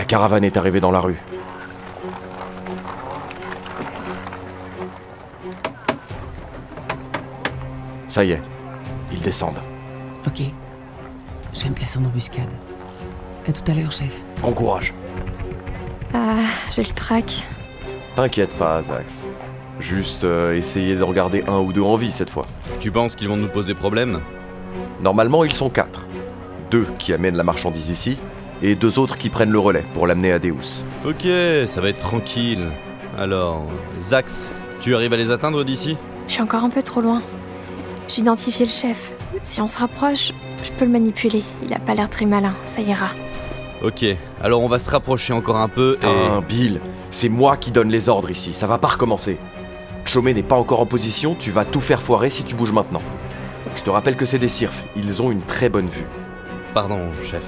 La caravane est arrivée dans la rue. Ça y est, ils descendent. Ok. Je vais me placer en embuscade. À tout à l'heure, chef. Bon courage. Ah, j'ai le trac. T'inquiète pas, Zax. Juste essayer de regarder un ou deux en vie cette fois. Tu penses qu'ils vont nous poser problème? Normalement, ils sont 4. 2 qui amènent la marchandise ici, et 2 autres qui prennent le relais pour l'amener à Deus. Ok, ça va être tranquille. Alors, Zax, tu arrives à les atteindre d'ici? Je suis encore un peu trop loin. J'ai identifié le chef. Si on se rapproche, je peux le manipuler. Il a pas l'air très malin, ça ira. Ok, alors on va se rapprocher encore un peu et... Bill, c'est moi qui donne les ordres ici, ça va pas recommencer. Chomé n'est pas encore en position, tu vas tout faire foirer si tu bouges maintenant. Je te rappelle que c'est des cirfs, ils ont une très bonne vue. Pardon, chef.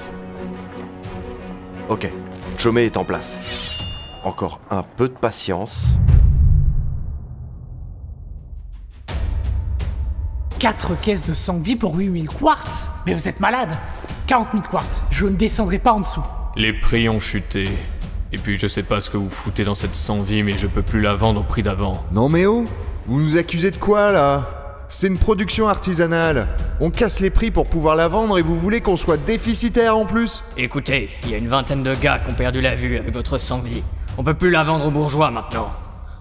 Ok, Chomé est en place. Encore un peu de patience. 4 caisses de sang-vie pour 8000 quartz. Mais vous êtes malade. 40 000 quartz, je ne descendrai pas en dessous. Les prix ont chuté. Et puis je sais pas ce que vous foutez dans cette sans-vie, mais je peux plus la vendre au prix d'avant. Non mais oh, vous nous accusez de quoi là? C'est une production artisanale. On casse les prix pour pouvoir la vendre et vous voulez qu'on soit déficitaire en plus? Écoutez, il y a une vingtaine de gars qui ont perdu la vue avec votre sans-vie. On peut plus la vendre aux bourgeois maintenant.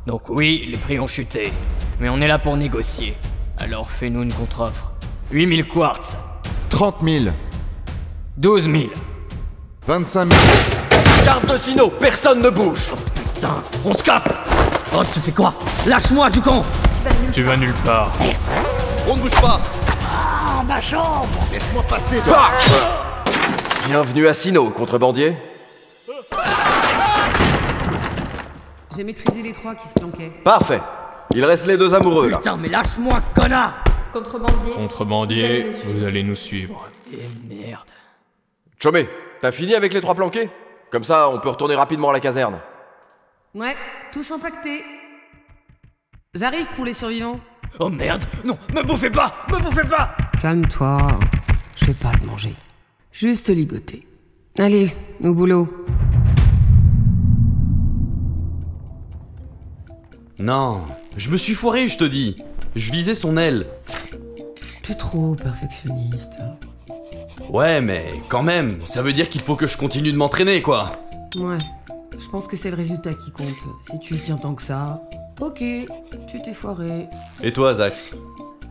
Donc oui, les prix ont chuté. Mais on est là pour négocier. Alors fais-nous une contre-offre. 8000 quartz. 30 000. 12 000. 25 000. Garde de Sino, personne ne bouge. Putain, on se casse. Oh, tu fais quoi? Lâche-moi, du con. Tu vas nulle part. On ne bouge pas! Ah, ma chambre. Laisse-moi passer toi. Bienvenue à Sino, contrebandier. J'ai maîtrisé les 3 qui se planquaient. Parfait. Il reste les 2 amoureux là. Putain, mais lâche-moi, connard. Contrebandier. Contrebandier, vous allez nous suivre. Et merde. Chomé, t'as fini avec les 3 planqués? Comme ça, on peut retourner rapidement à la caserne. Ouais, tous empaquetés. J'arrive pour les survivants. Oh merde. Non, me bouffez pas. Me bouffez pas. Calme-toi. Je vais pas te manger. Juste ligoter. Allez, au boulot. Non, je me suis foiré, je te dis. Je visais son aile. T'es trop perfectionniste. Ouais, mais quand même, ça veut dire qu'il faut que je continue de m'entraîner, quoi. Ouais, je pense que c'est le résultat qui compte. Si tu y tiens tant que ça, ok, tu t'es foiré. Et toi, Zax?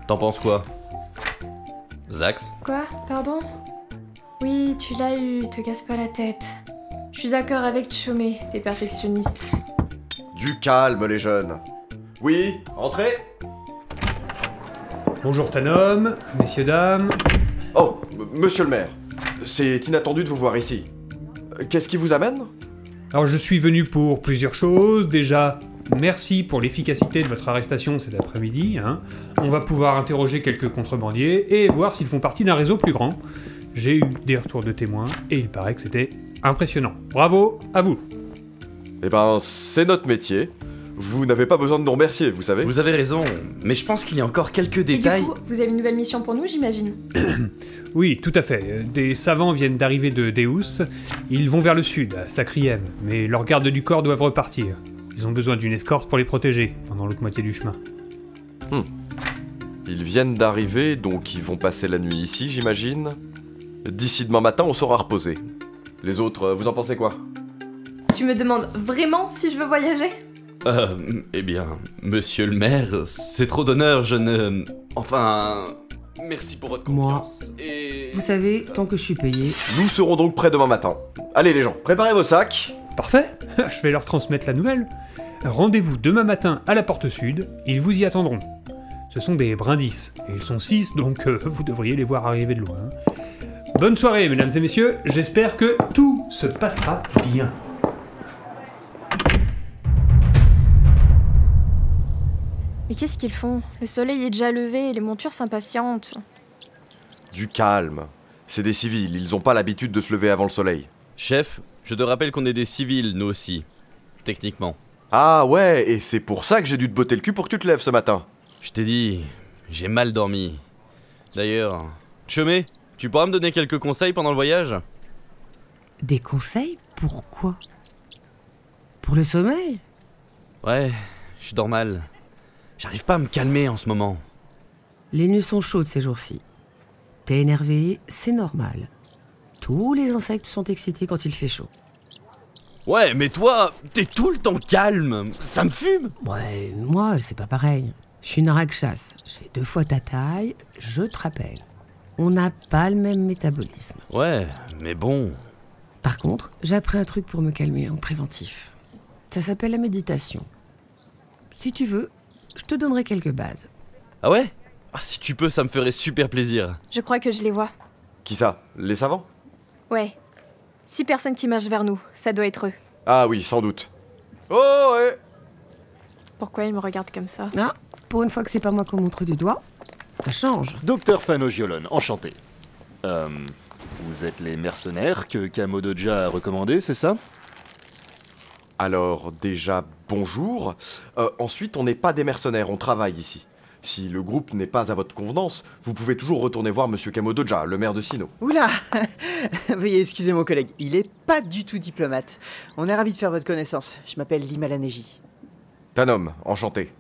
T'en penses quoi? Zax? Quoi? Pardon? Oui, tu l'as eu, te casse pas la tête. Je suis d'accord avec Chomé, t'es perfectionniste. Du calme les jeunes. Oui, entrez. Bonjour Tanom, messieurs, dames. Oh, monsieur le maire. C'est inattendu de vous voir ici. Qu'est-ce qui vous amène? Alors je suis venu pour plusieurs choses. Déjà, merci pour l'efficacité de votre arrestation cet après-midi. On va pouvoir interroger quelques contrebandiers et voir s'ils font partie d'un réseau plus grand. J'ai eu des retours de témoins et il paraît que c'était impressionnant. Bravo, à vous. Eh ben, c'est notre métier. Vous n'avez pas besoin de nous remercier, vous savez. Vous avez raison, mais je pense qu'il y a encore quelques Et détails. du coup, vous avez une nouvelle mission pour nous, j'imagine? Oui, tout à fait. Des savants viennent d'arriver de Deus. Ils vont vers le sud, à Sacriem, mais leurs gardes du corps doivent repartir. Ils ont besoin d'une escorte pour les protéger pendant l'autre moitié du chemin. Ils viennent d'arriver, donc ils vont passer la nuit ici, j'imagine. D'ici demain matin, on saura reposer. Les autres, vous en pensez quoi? Tu me demandes vraiment si je veux voyager? Eh bien, monsieur le maire, c'est trop d'honneur, je ne... Enfin... Merci pour votre Moi. confiance, et... Vous savez, tant que je suis payé... Nous serons donc prêts demain matin. Allez les gens, préparez vos sacs. Parfait. Je vais leur transmettre la nouvelle. Rendez-vous demain matin à la porte sud, ils vous y attendront. Ce sont des brindis, et ils sont 6, donc vous devriez les voir arriver de loin. Bonne soirée, mesdames et messieurs, j'espère que tout se passera bien. Mais qu'est-ce qu'ils font? Le soleil est déjà levé et les montures s'impatientent. Du calme. C'est des civils, ils ont pas l'habitude de se lever avant le soleil. Chef, je te rappelle qu'on est des civils, nous aussi. Techniquement. Ah ouais, et c'est pour ça que j'ai dû te botter le cul pour que tu te lèves ce matin. Je t'ai dit, j'ai mal dormi. D'ailleurs, Chomé, tu pourras me donner quelques conseils pendant le voyage? Des conseils? Pourquoi? Pour le sommeil? Ouais, je dors mal. J'arrive pas à me calmer en ce moment. Les nuits sont chaudes ces jours-ci. T'es énervé, c'est normal. Tous les insectes sont excités quand il fait chaud. Ouais, mais toi, t'es tout le temps calme. Ça me fume. Ouais, moi, c'est pas pareil. Je suis une rakshas. Je fais 2 fois ta taille, je te rappelle. On n'a pas le même métabolisme. Ouais, mais bon... Par contre, j'ai appris un truc pour me calmer en préventif. Ça s'appelle la méditation. Si tu veux, je te donnerai quelques bases. Ah ouais? Ah, si tu peux, ça me ferait super plaisir. Je crois que je les vois. Qui ça? Les savants? Ouais. 6 personnes qui marchent vers nous, ça doit être eux. Ah oui, sans doute. Oh ouais! Pourquoi ils me regardent comme ça? Ah, pour une fois que c'est pas moi qu'on montre du doigt, ça change. Docteur Fano-Giolon, enchanté. Vous êtes les mercenaires que Kamo-doja a recommandés, c'est ça? Alors déjà, bonjour. Ensuite, on n'est pas des mercenaires, on travaille ici. Si le groupe n'est pas à votre convenance, vous pouvez toujours retourner voir Monsieur Kamo-doja, le maire de Sinnoh. Oula! Veuillez excuser mon collègue, il est pas du tout diplomate. On est ravis de faire votre connaissance. Je m'appelle Limalaneji. Tanom, enchanté.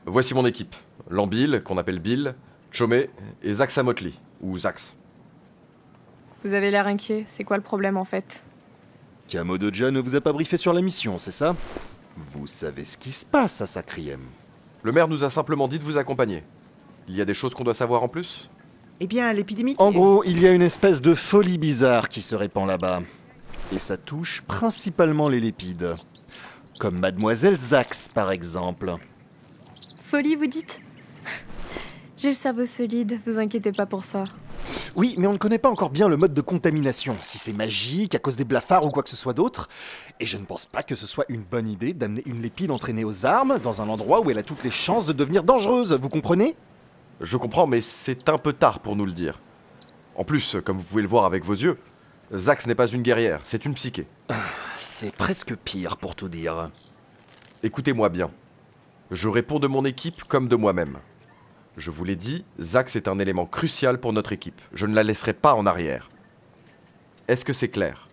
Voici mon équipe. Lambil, qu'on appelle Bill, Chomé et Zaxamotli, ou Zax. Vous avez l'air inquiet, c'est quoi le problème en fait? Kamo-doja ne vous a pas briefé sur la mission, c'est ça? Vous savez ce qui se passe à Sacriem. Le maire nous a simplement dit de vous accompagner. Il y a des choses qu'on doit savoir en plus? Eh bien, l'épidémie... En gros, il y a une espèce de folie bizarre qui se répand là-bas. Et ça touche principalement les lépides. Comme Mademoiselle Zax, par exemple. Folie, vous dites? J'ai le cerveau solide, vous inquiétez pas pour ça. Oui, mais on ne connaît pas encore bien le mode de contamination, si c'est magique, à cause des blafards ou quoi que ce soit d'autre. Et je ne pense pas que ce soit une bonne idée d'amener une lépide entraînée aux armes dans un endroit où elle a toutes les chances de devenir dangereuse, vous comprenez? Je comprends, mais c'est un peu tard pour nous le dire. En plus, comme vous pouvez le voir avec vos yeux, Zax n'est pas une guerrière, c'est une psyché. C'est presque pire, pour tout dire. Écoutez-moi bien. Je réponds de mon équipe comme de moi-même. Je vous l'ai dit, Zax est un élément crucial pour notre équipe. Je ne la laisserai pas en arrière. Est-ce que c'est clair?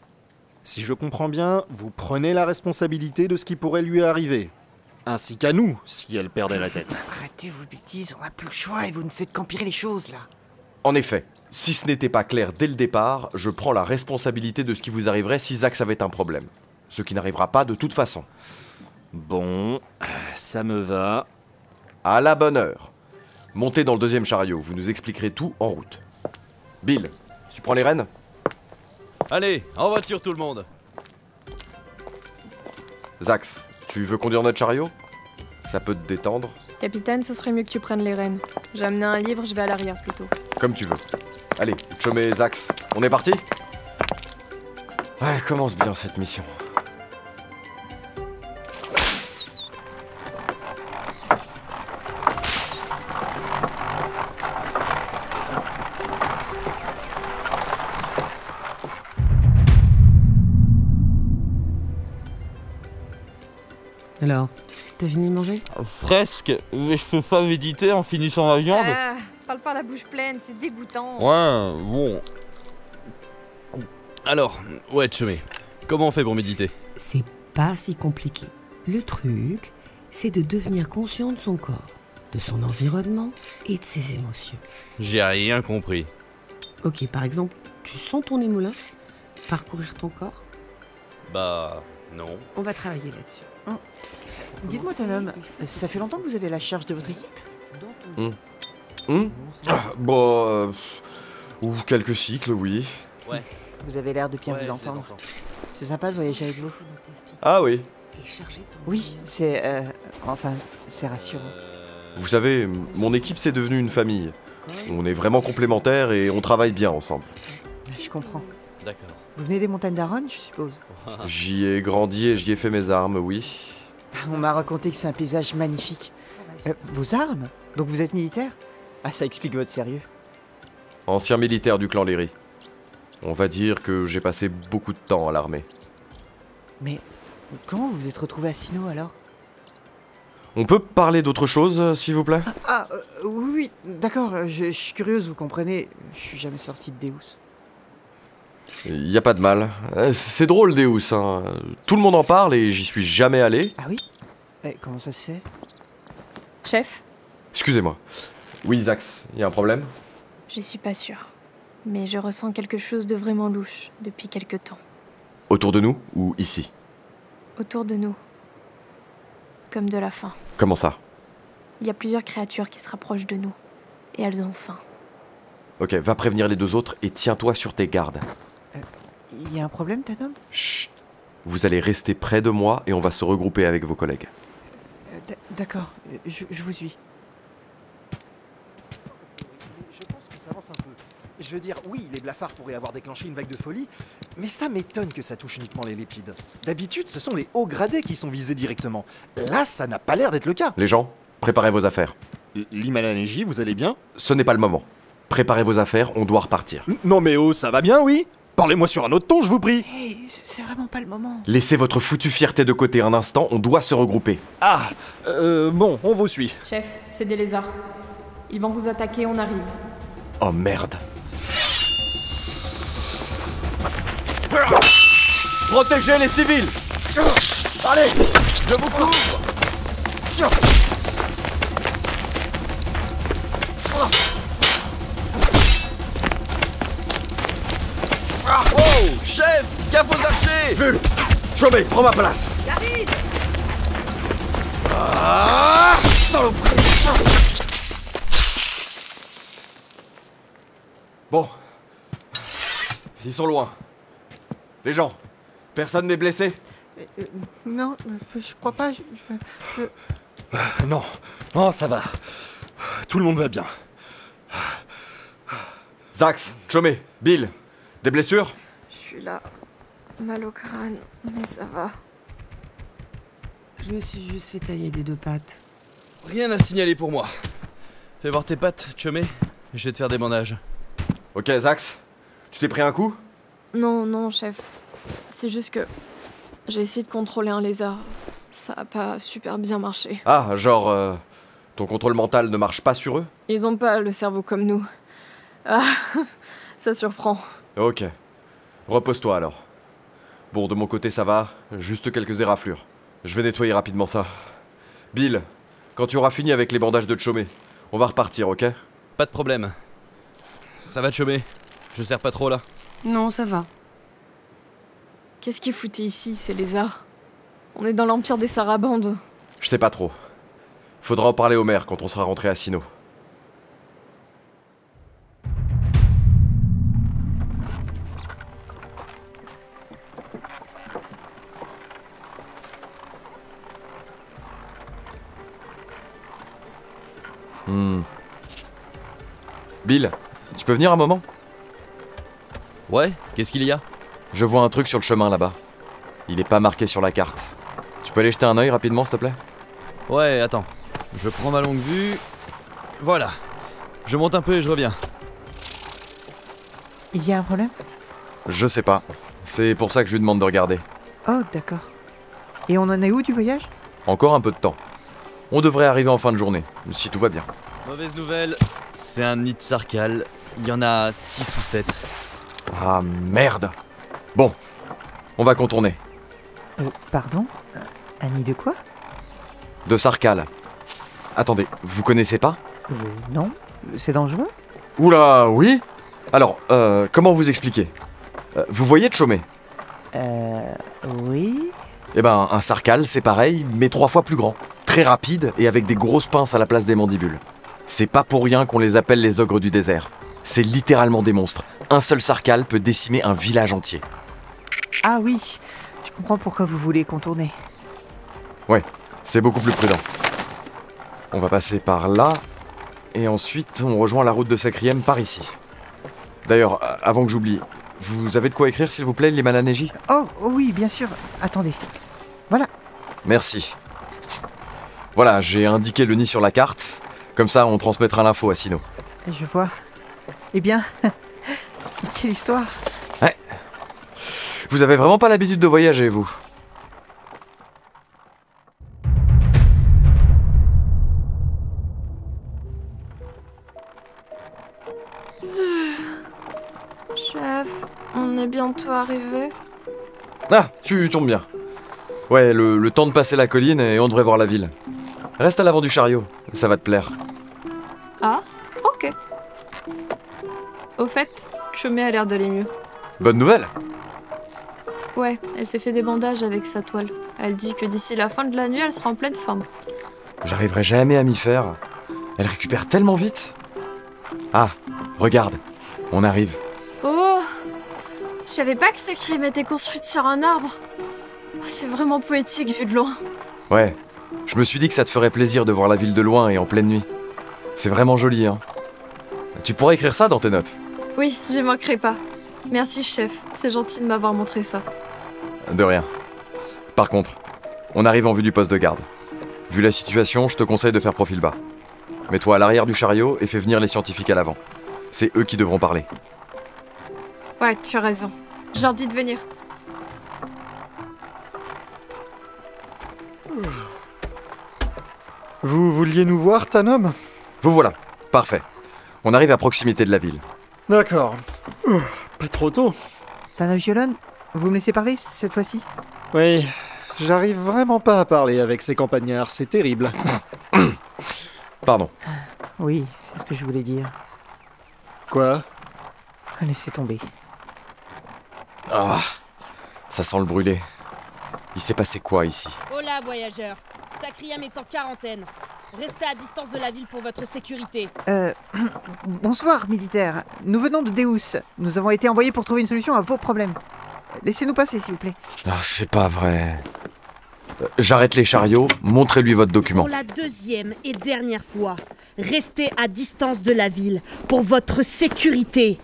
Si je comprends bien, vous prenez la responsabilité de ce qui pourrait lui arriver. Ainsi qu'à nous, si elle perdait la tête. Arrêtez vos bêtises, on n'a plus le choix et vous ne faites qu'empirer les choses, là. En effet, si ce n'était pas clair dès le départ, je prends la responsabilité de ce qui vous arriverait si Zax avait un problème. Ce qui n'arrivera pas de toute façon. Bon, ça me va. À la bonne heure. Montez dans le 2e chariot, vous nous expliquerez tout en route. Bill, tu prends les rênes? Allez, en voiture tout le monde. Zax, tu veux conduire notre chariot? Ça peut te détendre? Capitaine, ce serait mieux que tu prennes les rênes. J'ai amené un livre, je vais à l'arrière plutôt. Comme tu veux. Allez, Chomé et Zax, on est parti? Ouais, commence bien cette mission. Alors, t'as fini de manger? Presque, mais je peux pas méditer en finissant ma viande. Ah, parle pas la bouche pleine, c'est dégoûtant. Ouais, bon. Alors, ouais, Chomé, comment on fait pour méditer? C'est pas si compliqué. Le truc, c'est de devenir conscient de son corps, de son environnement et de ses émotions. J'ai rien compris. Ok, par exemple, tu sens ton émoulin parcourir ton corps? Bah, non. On va travailler là-dessus. Dites-moi, Tanom, ça fait longtemps que vous avez la charge de votre équipe? Ou quelques cycles, oui. Ouais. Vous avez l'air de bien vous entendre. C'est sympa de voyager avec vous. Ah oui. Oui, c'est... enfin, c'est rassurant. Vous savez, mon équipe c'est devenu une famille. On est vraiment complémentaires et on travaille bien ensemble. Je comprends. D'accord. Vous venez des montagnes d'Aron, je suppose? J'y ai grandi et j'y ai fait mes armes, oui. On m'a raconté que c'est un paysage magnifique. Vos armes? Donc vous êtes militaire? Ah, ça explique votre sérieux. Ancien militaire du clan Léry. On va dire que j'ai passé beaucoup de temps à l'armée. Mais comment vous vous êtes retrouvé à Sinnoh alors? On peut parler d'autre chose, s'il vous plaît? Oui, d'accord, je suis curieuse, vous comprenez. Je suis jamais sorti de Deus. Y a pas de mal. C'est drôle, Deus, hein. Tout le monde en parle et j'y suis jamais allé. Ah oui? Comment ça se fait? Chef, Excusez-moi. Oui, Zax, y a un problème? je suis pas sûre. Mais je ressens quelque chose de vraiment louche depuis quelque temps. Autour de nous ou ici? Autour de nous. Comme de la faim. Comment ça? Il y a plusieurs créatures qui se rapprochent de nous. Et elles ont faim. Ok, va prévenir les deux autres et tiens-toi sur tes gardes. Il y a un problème, Tanom? Chut. Vous allez rester près de moi et on va se regrouper avec vos collègues. D'accord, je vous suis. Je pense que ça avance un peu. Je veux dire, oui, les blafards pourraient avoir déclenché une vague de folie, mais ça m'étonne que ça touche uniquement les lépides. D'habitude, ce sont les hauts gradés qui sont visés directement. Là, ça n'a pas l'air d'être le cas. Les gens, préparez vos affaires. L'Himalanégie, vous allez bien? Ce n'est pas le moment. Préparez vos affaires, on doit repartir. Non mais oh, ça va bien, oui? Parlez-moi sur un autre ton, je vous prie. Hey, c'est vraiment pas le moment. Laissez votre foutue fierté de côté un instant, on doit se regrouper. Ah, bon, on vous suit. Chef, c'est des lézards. Ils vont vous attaquer, on arrive. Oh merde. Protégez les civils! Allez, je vous couvre. Oh, chef, gaffe aux archers! Vu! Chômé, prends ma place! J'arrive! Ah, saloperie! Bon. Ils sont loin. Les gens, personne n'est blessé? Non, je crois pas. Non, non, ça va. Tout le monde va bien. Zax, Chomé, Bill, des blessures? Je suis là. Mal au crâne, mais ça va. Je me suis juste fait tailler des deux pattes. Rien à signaler pour moi. Fais voir tes pattes, Chomé. Je vais te faire des bandages. Ok, Zax, tu t'es pris un coup? Non, non, chef. C'est juste que j'ai essayé de contrôler un lézard. Ça a pas super bien marché. Ah, genre, ton contrôle mental ne marche pas sur eux? Ils ont pas le cerveau comme nous. Ah, ça surprend. Ok. Repose-toi alors. Bon, de mon côté ça va, juste quelques éraflures. Je vais nettoyer rapidement ça. Bill, quand tu auras fini avec les bandages de Chomé, on va repartir, ok? Pas de problème. Ça va, Chomé? Je sers pas trop là? Non, ça va. Qu'est-ce qu'ils foutaient ici, ces lézards? On est dans l'empire des Sarabandes. Je sais pas trop. Faudra en parler au maire quand on sera rentré à Sinnoh. Bill, tu peux venir un moment? Ouais, qu'est-ce qu'il y a? Je vois un truc sur le chemin là-bas. Il est pas marqué sur la carte. Tu peux aller jeter un œil rapidement, s'il te plaît? Ouais, attends. Je prends ma longue vue. Voilà. Je monte un peu et je reviens. Il y a un problème? Je sais pas. C'est pour ça que je lui demande de regarder. Oh, d'accord. Et on en est où du voyage? Encore un peu de temps. On devrait arriver en fin de journée, si tout va bien. Mauvaise nouvelle, c'est un nid de sarcal. Il y en a 6 ou 7. Ah merde. Bon, on va contourner. Pardon? Un nid de quoi? De sarcal. Attendez, vous connaissez pas? Non. C'est dangereux? Oula, oui? Alors, comment vous expliquer? Vous voyez Chomé? Oui. Eh ben, un sarcal, c'est pareil, mais 3 fois plus grand. Très rapide et avec des grosses pinces à la place des mandibules. C'est pas pour rien qu'on les appelle les ogres du désert. C'est littéralement des monstres. Un seul sarcal peut décimer un village entier. Ah oui, je comprends pourquoi vous voulez contourner. Ouais, c'est beaucoup plus prudent. On va passer par là, et ensuite on rejoint la route de Sacriem par ici. D'ailleurs, avant que j'oublie, vous avez de quoi écrire s'il vous plaît, l'Himalanégie? Oh oui, bien sûr. Attendez. Voilà. Merci. Voilà, j'ai indiqué le nid sur la carte. Comme ça, on transmettra l'info à Sinnoh. Je vois. Eh bien, quelle histoire. Ouais. Vous avez vraiment pas l'habitude de voyager, vous? Chef, on On est bientôt arrivé. Ah, tu tombes bien. Ouais, le temps de passer la colline et on devrait voir la ville. Reste à l'avant du chariot, ça va te plaire. Ah, ok. Au fait, Chomé a l'air d'aller mieux. Bonne nouvelle. Ouais, elle s'est fait des bandages avec sa toile. Elle dit que d'ici la fin de la nuit, elle sera en pleine forme. J'arriverai jamais à m'y faire. Elle récupère tellement vite. Ah, regarde, on arrive. Oh, je savais pas que ce crime était construite sur un arbre. C'est vraiment poétique vu de loin. Ouais, je me suis dit que ça te ferait plaisir de voir la ville de loin et en pleine nuit. C'est vraiment joli, hein. Tu pourrais écrire ça dans tes notes. Oui, j'y manquerai pas. Merci, chef. C'est gentil de m'avoir montré ça. De rien. Par contre, on arrive en vue du poste de garde. Vu la situation, je te conseille de faire profil bas. Mets-toi à l'arrière du chariot et fais venir les scientifiques à l'avant. C'est eux qui devront parler. Ouais, tu as raison. Je leur dis de venir. Vous vouliez nous voir, Tanom? Vous voilà. Parfait. On arrive à proximité de la ville. D'accord. Pas trop tôt. Tanogiolon, vous me laissez parler cette fois-ci? Oui, j'arrive vraiment pas à parler avec ces campagnards, c'est terrible. Pardon. Oui, c'est ce que je voulais dire. Quoi? Laissez tomber. Ah, ça sent le brûlé. Il s'est passé quoi ici? Hola, voyageurs. Sacriam est en quarantaine. Restez à distance de la ville pour votre sécurité. Bonsoir, militaire. Nous venons de Deus. Nous avons été envoyés pour trouver une solution à vos problèmes. Laissez-nous passer, s'il vous plaît. Ah, c'est pas vrai. J'arrête les chariots, montrez-lui votre document. Pour la deuxième et dernière fois, restez à distance de la ville pour votre sécurité.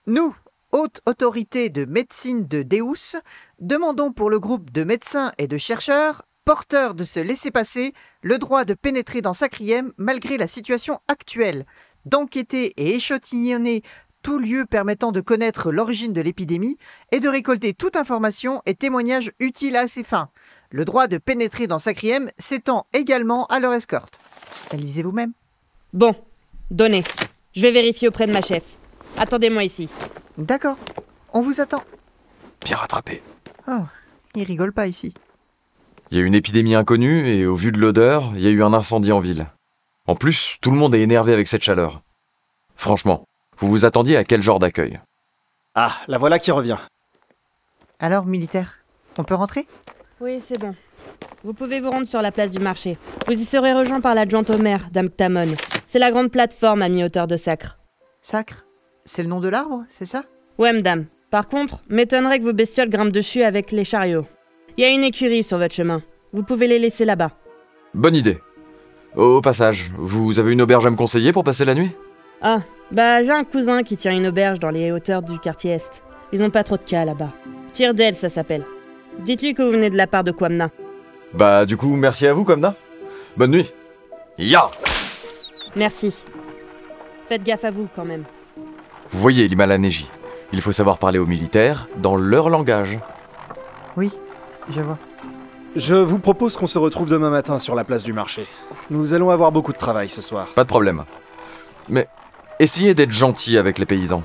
Nous, haute autorité de médecine de Deus, demandons pour le groupe de médecins et de chercheurs porteurs de ce laissez-passer le droit de pénétrer dans Sacriem malgré la situation actuelle, d'enquêter et échantillonner tout lieu permettant de connaître l'origine de l'épidémie et de récolter toute information et témoignage utile à ces fins. Le droit de pénétrer dans Sacriem s'étend également à leur escorte. Lisez vous-même. Bon, donnez. Je vais vérifier auprès de ma chef. Attendez-moi ici. D'accord, on vous attend. Bien rattrapé. Oh, il rigole pas ici. Il y a une épidémie inconnue et au vu de l'odeur, il y a eu un incendie en ville. En plus, tout le monde est énervé avec cette chaleur. Franchement, vous vous attendiez à quel genre d'accueil? Ah, la voilà qui revient. Alors, militaire, on peut rentrer? Oui, c'est bon. Vous pouvez vous rendre sur la place du marché. Vous y serez rejoint par l'adjointe au maire, Dame Tamon. C'est la grande plateforme à mi-hauteur de Sacre. Sacre? C'est le nom de l'arbre, c'est ça? Ouais, madame. Par contre, m'étonnerait que vos bestioles grimpent dessus avec les chariots. Il y a une écurie sur votre chemin. Vous pouvez les laisser là-bas. Bonne idée. Au passage, vous avez une auberge à me conseiller pour passer la nuit? Ah, bah j'ai un cousin qui tient une auberge dans les hauteurs du quartier Est. Ils ont pas trop de cas là-bas. Tirdel, ça s'appelle. Dites-lui que vous venez de la part de Kwamna. Bah du coup, merci à vous, Kwamna. Bonne nuit. Ya! Merci. Faites gaffe à vous quand même. Vous voyez, l'Imalanéji, il faut savoir parler aux militaires dans leur langage. Oui, je vois. Je vous propose qu'on se retrouve demain matin sur la place du marché. Nous allons avoir beaucoup de travail ce soir. Pas de problème. Mais essayez d'être gentil avec les paysans.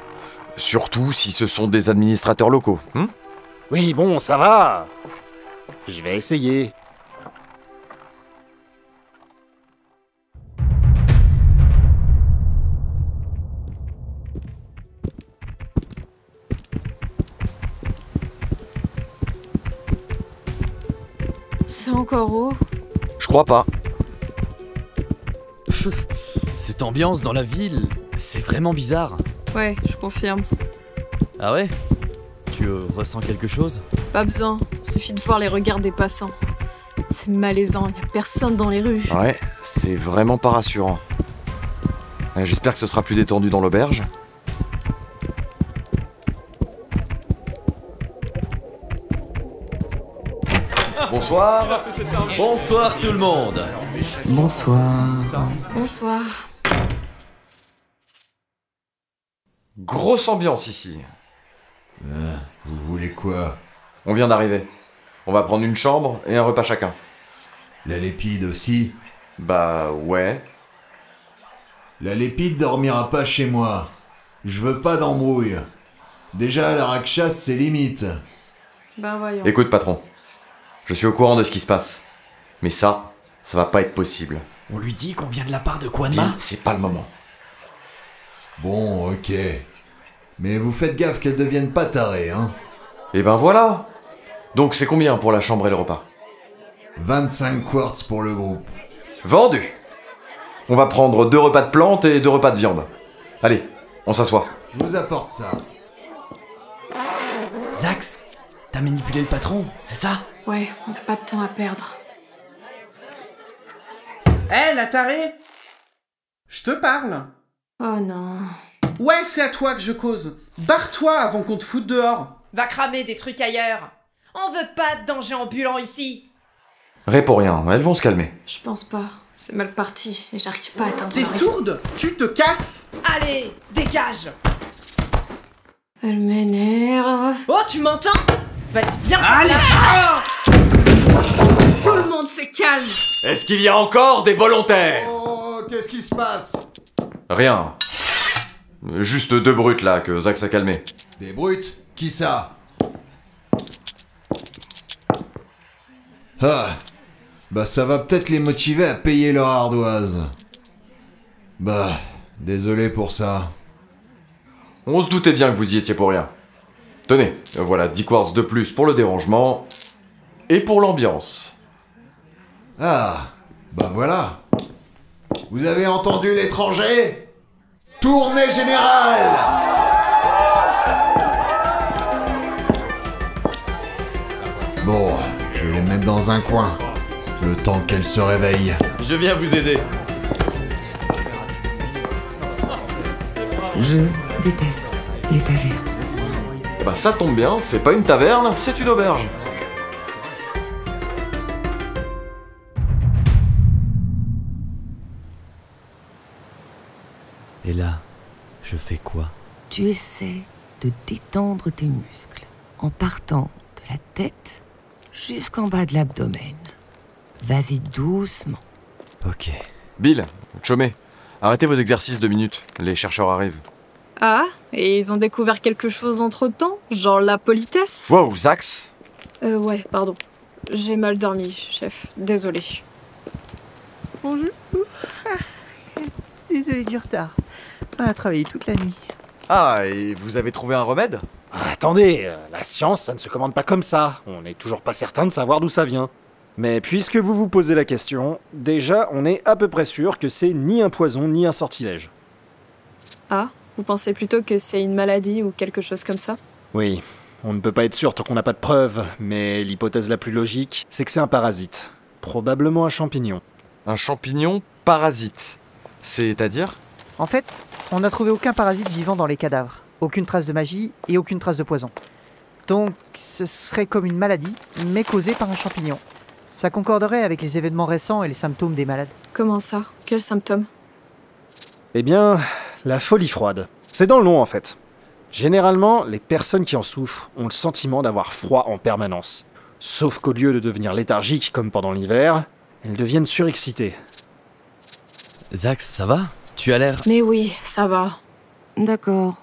Surtout si ce sont des administrateurs locaux. Oui, bon, ça va. Je vais essayer. C'est encore haut. Je crois pas. Cette ambiance dans la ville, c'est vraiment bizarre. Ouais, je confirme. Ah ouais? Tu ressens quelque chose? Pas besoin, suffit de voir les regards des passants. C'est malaisant, y a personne dans les rues. Ouais, c'est vraiment pas rassurant. J'espère que ce sera plus détendu dans l'auberge. Bonsoir. Bonsoir tout le monde. Bonsoir. Bonsoir. Grosse ambiance ici. Vous voulez quoi? On vient d'arriver. On va prendre une chambre et un repas chacun. La Lépide aussi? Bah ouais. La Lépide dormira pas chez moi. Je veux pas d'embrouille. Déjà, la rakchasse, c'est limite. Ben voyons. Écoute, patron. Je suis au courant de ce qui se passe. Mais ça va pas être possible. On lui dit qu'on vient de la part de Kwanma. C'est pas le moment. Bon, ok. Mais vous faites gaffe qu'elle devienne pas tarée, hein. Et ben voilà. Donc c'est combien pour la chambre et le repas? 25 quartz pour le groupe. Vendu. On va prendre 2 repas de plantes et 2 repas de viande. Allez, on s'assoit. Je vous apporte ça. Zax, t'as manipulé le patron, c'est ça? Ouais, on n'a pas de temps à perdre. Hé, la tarée! Je te parle. Oh non. Ouais, c'est à toi que je cause. Barre-toi avant qu'on te foute dehors. Va cramer des trucs ailleurs. On veut pas de danger ambulant ici. Réponds rien, elles vont se calmer. Je pense pas. C'est mal parti et j'arrive pas à atteindre. T'es sourde? Tu te casses? Allez, dégage. Elle m'énerve. Oh, tu m'entends? Vas-y, viens. Allez, sors! Tout le monde se calme. Est-ce qu'il y a encore des volontaires? Oh, qu'est-ce qui se passe? Rien. Juste 2 brutes là que Zax a calmé. Des brutes? Qui ça? Ah, bah ça va peut-être les motiver à payer leur ardoise. Bah, désolé pour ça. On se doutait bien que vous y étiez pour rien. Tenez, voilà 10 quartz de plus pour le dérangement et pour l'ambiance. Ah, bah voilà. Vous avez entendu l'étranger? Tournée générale! Bon, je vais les mettre dans un coin, le temps qu'elle se réveille. Je viens vous aider. Je déteste les tavernes. Bah ça tombe bien, c'est pas une taverne, c'est une auberge. Et là, je fais quoi? Tu essaies de détendre tes muscles en partant de la tête jusqu'en bas de l'abdomen. Vas-y doucement. Ok. Bill, Chomé, arrêtez vos exercices 2 minutes, les chercheurs arrivent. Ah, et ils ont découvert quelque chose entre-temps? Genre la politesse? Wow, Zax? Ouais, pardon. J'ai mal dormi, chef. Désolé. Bonjour. Désolé du retard. On a travaillé toute la nuit. Ah, et vous avez trouvé un remède? Attendez, la science, ça ne se commande pas comme ça. On n'est toujours pas certain de savoir d'où ça vient. Mais puisque vous vous posez la question, déjà, on est à peu près sûr que c'est ni un poison ni un sortilège. Ah, vous pensez plutôt que c'est une maladie ou quelque chose comme ça? Oui, on ne peut pas être sûr tant qu'on n'a pas de preuves, mais l'hypothèse la plus logique, c'est que c'est un parasite. Probablement un champignon. Un champignon parasite. C'est-à-dire? En fait, on n'a trouvé aucun parasite vivant dans les cadavres. Aucune trace de magie et aucune trace de poison. Donc, ce serait comme une maladie, mais causée par un champignon. Ça concorderait avec les événements récents et les symptômes des malades. Comment ça? Quels symptômes? Eh bien, la folie froide. C'est dans le nom en fait. Généralement, les personnes qui en souffrent ont le sentiment d'avoir froid en permanence. Sauf qu'au lieu de devenir léthargiques comme pendant l'hiver, elles deviennent surexcitées. Zax, ça va? Tu as l'air... Mais oui, ça va. D'accord.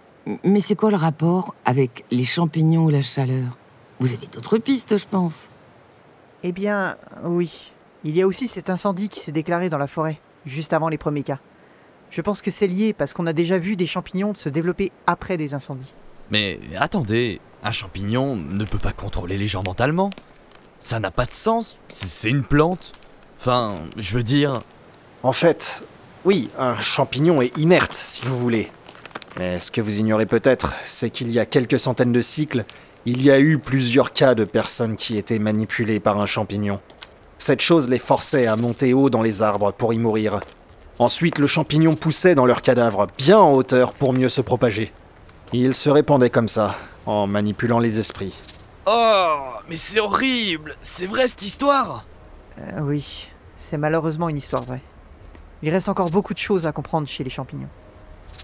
Mais c'est quoi le rapport avec les champignons ou la chaleur? Vous avez d'autres pistes, je pense. Eh bien, oui. Il y a aussi cet incendie qui s'est déclaré dans la forêt, juste avant les premiers cas. Je pense que c'est lié parce qu'on a déjà vu des champignons se développer après des incendies. Mais attendez, un champignon ne peut pas contrôler les gens mentalement. Ça n'a pas de sens, c'est une plante. Enfin, je veux dire... En fait, oui, un champignon est inerte, si vous voulez. Mais ce que vous ignorez peut-être, c'est qu'il y a quelques centaines de cycles, il y a eu plusieurs cas de personnes qui étaient manipulées par un champignon. Cette chose les forçait à monter haut dans les arbres pour y mourir. Ensuite, le champignon poussait dans leurs cadavres, bien en hauteur pour mieux se propager. Il se répandait comme ça, en manipulant les esprits. Oh, mais c'est horrible! C'est vrai cette histoire? Oui, c'est malheureusement une histoire vraie. Il reste encore beaucoup de choses à comprendre chez les champignons.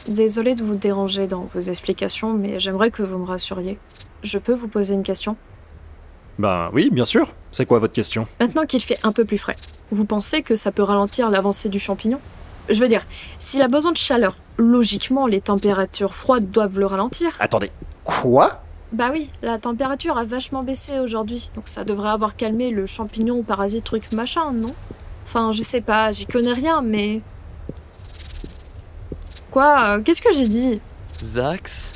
Désolée de vous déranger dans vos explications, mais j'aimerais que vous me rassuriez. Je peux vous poser une question? Ben oui, bien sûr. C'est quoi votre question? Maintenant qu'il fait un peu plus frais, vous pensez que ça peut ralentir l'avancée du champignon? Je veux dire, s'il a besoin de chaleur, logiquement, les températures froides doivent le ralentir. Attendez, quoi? Bah oui, la température a vachement baissé aujourd'hui, donc ça devrait avoir calmé le champignon, parasite, truc machin, non? Enfin, je sais pas, j'y connais rien, mais... Quoi? Qu'est-ce que j'ai dit? Zax?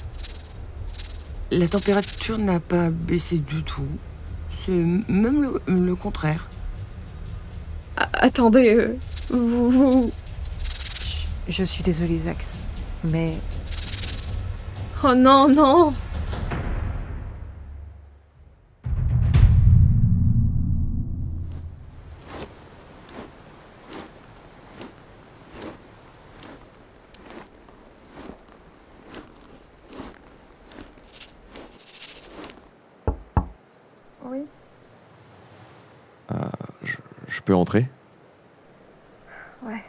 La température n'a pas baissé du tout. C'est même le contraire. Attendez, vous... Je suis désolée, Zax, mais... Oh non, non! Oui. Je peux entrer? Ouais.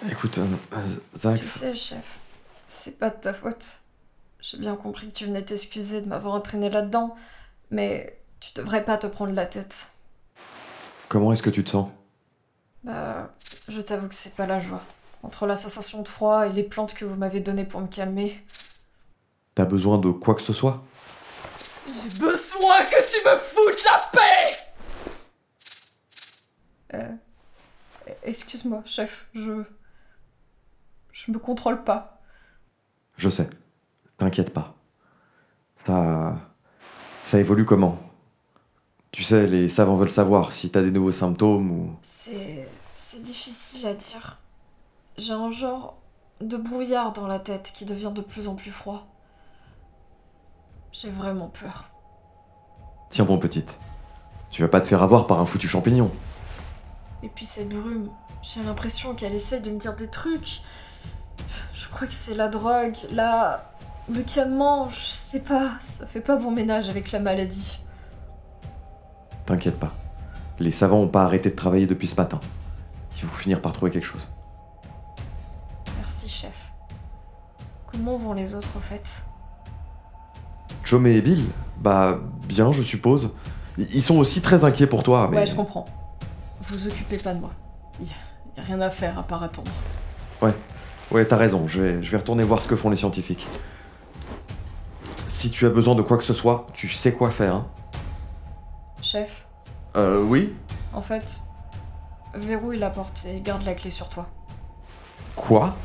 Écoute, Zax... Tu sais, chef, c'est pas de ta faute. J'ai bien compris que tu venais t'excuser de m'avoir entraîné là-dedans, mais tu devrais pas te prendre la tête. Comment est-ce que tu te sens? Bah, je t'avoue que c'est pas la joie. Entre la sensation de froid et les plantes que vous m'avez données pour me calmer. T'as besoin de quoi que ce soit? J'ai besoin que tu me foutes la paix! Excuse-moi, chef, je me contrôle pas. Je sais. T'inquiète pas. Ça évolue comment? Tu sais, les savants veulent savoir si t'as des nouveaux symptômes ou... C'est difficile à dire. J'ai un genre de brouillard dans la tête qui devient de plus en plus froid. J'ai vraiment peur. Tiens bon, petite. Tu vas pas te faire avoir par un foutu champignon. Et puis cette brume, j'ai l'impression qu'elle essaie de me dire des trucs. Je crois que c'est la drogue, le calmant, je sais pas, ça fait pas bon ménage avec la maladie. T'inquiète pas. Les savants ont pas arrêté de travailler depuis ce matin. Ils vont finir par trouver quelque chose. Merci, chef. Comment vont les autres, au fait? Chome et Bill? Bah, bien, je suppose. Ils sont aussi très inquiets pour toi, mais... Ouais, je comprends. Vous occupez pas de moi. Y a rien à faire à part attendre. Ouais, t'as raison. Je vais retourner voir ce que font les scientifiques. Si tu as besoin de quoi que ce soit, tu sais quoi faire, hein? Chef? Oui? En fait, verrouille la porte et garde la clé sur toi. Quoi?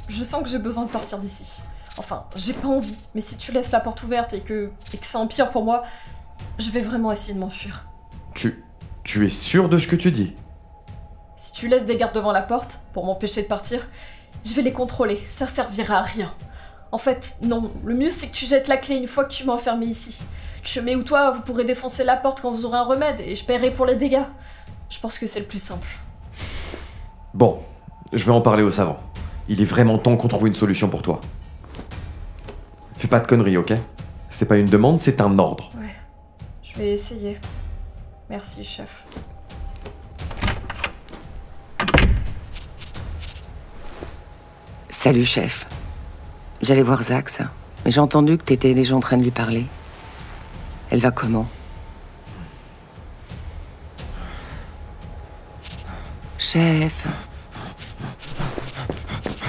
Je sens que j'ai besoin de partir d'ici. Enfin, j'ai pas envie, mais si tu laisses la porte ouverte et que ça empire pour moi, je vais vraiment essayer de m'enfuir. Tu es sûr de ce que tu dis? Si tu laisses des gardes devant la porte, pour m'empêcher de partir, je vais les contrôler, ça servira à rien. En fait, non, le mieux c'est que tu jettes la clé une fois que tu m'as enfermé ici. Chome ou toi, vous pourrez défoncer la porte quand vous aurez un remède, et je paierai pour les dégâts. Je pense que c'est le plus simple. Bon, je vais en parler aux savants. Il est vraiment temps qu'on trouve une solution pour toi. Fais pas de conneries, ok? C'est pas une demande, c'est un ordre. Ouais, je vais essayer. Merci, chef. Salut, chef. J'allais voir Zax, mais j'ai entendu que t'étais déjà en train de lui parler. Elle va comment? Chef.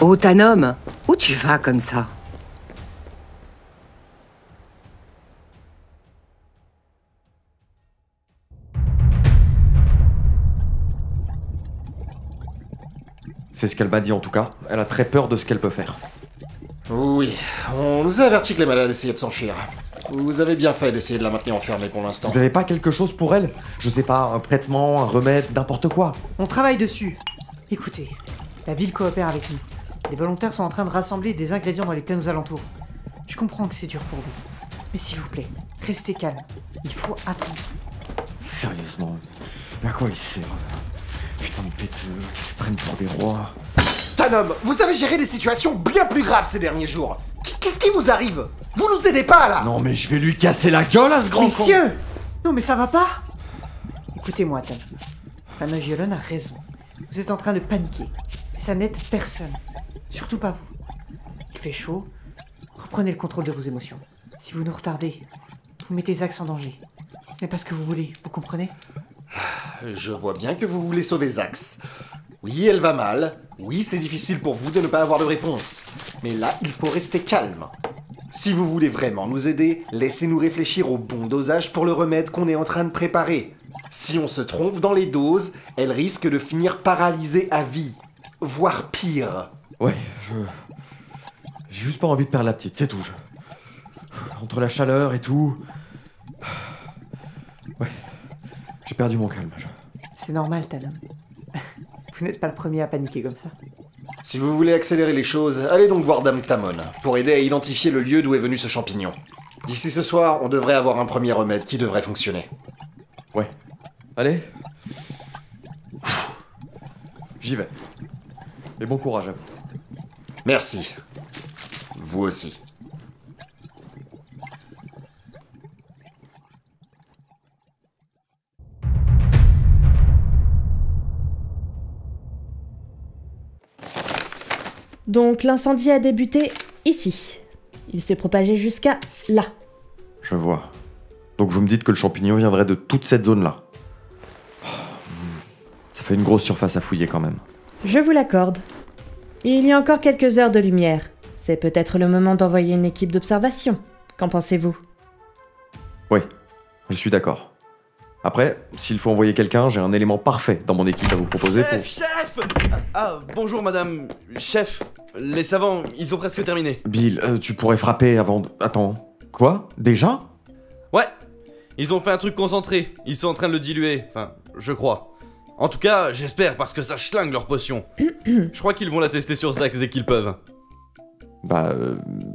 Oh, Tanom, où tu vas comme ça? C'est ce qu'elle m'a dit en tout cas. Elle a très peur de ce qu'elle peut faire. Oui, on nous a averti que les malades essayaient de s'enfuir. Vous avez bien fait d'essayer de la maintenir enfermée pour l'instant. Vous n'avez pas quelque chose pour elle? Je sais pas, un traitement, un remède, n'importe quoi. On travaille dessus. Écoutez, la ville coopère avec nous. Les volontaires sont en train de rassembler des ingrédients dans les plaines aux alentours. Je comprends que c'est dur pour vous. Mais s'il vous plaît, restez calme. Il faut attendre. Sérieusement, à quoi ils servent? Putain de péteux, qui se prennent pour des rois. Tanom, vous avez géré des situations bien plus graves ces derniers jours. Qu'est-ce qui vous arrive? Vous nous aidez pas là? Non mais je vais lui casser la gueule à ce grand con. Messieurs! Non mais ça va pas? Écoutez-moi, Tanom. Anna Giolone a raison. Vous êtes en train de paniquer. Mais ça n'aide personne. Surtout pas vous. Il fait chaud, prenez le contrôle de vos émotions. Si vous nous retardez, vous mettez Zax en danger. Ce n'est pas ce que vous voulez, vous comprenez? Je vois bien que vous voulez sauver Zax. Oui, elle va mal. Oui, c'est difficile pour vous de ne pas avoir de réponse. Mais là, il faut rester calme. Si vous voulez vraiment nous aider, laissez-nous réfléchir au bon dosage pour le remède qu'on est en train de préparer. Si on se trompe dans les doses, elle risque de finir paralysée à vie. Voire pire. Ouais, j'ai juste pas envie de perdre la petite, c'est tout. Entre la chaleur et tout... Ouais, j'ai perdu mon calme. C'est normal, Tanom. Vous n'êtes pas le premier à paniquer comme ça. Si vous voulez accélérer les choses, allez donc voir Dame Ktamon, pour aider à identifier le lieu d'où est venu ce champignon. D'ici ce soir, on devrait avoir un premier remède qui devrait fonctionner. Ouais. Allez. J'y vais. Et bon courage à vous. Merci. Vous aussi. Donc l'incendie a débuté ici. Il s'est propagé jusqu'à là. Je vois. Donc vous me dites que le champignon viendrait de toute cette zone-là. Ça fait une grosse surface à fouiller quand même. Je vous l'accorde. Il y a encore quelques heures de lumière. C'est peut-être le moment d'envoyer une équipe d'observation. Qu'en pensez-vous? Oui, je suis d'accord. Après, s'il faut envoyer quelqu'un, j'ai un élément parfait dans mon équipe à vous proposer pour... Chef! Ah, bonjour madame. Chef, les savants, ils ont presque terminé. Bill, tu pourrais frapper avant de... Attends, quoi? Déjà? Ouais, ils ont fait un truc concentré. Ils sont en train de le diluer. Enfin, je crois. En tout cas, j'espère, parce que ça schlingue leur potion. Je crois qu'ils vont la tester sur Zax dès qu'ils peuvent.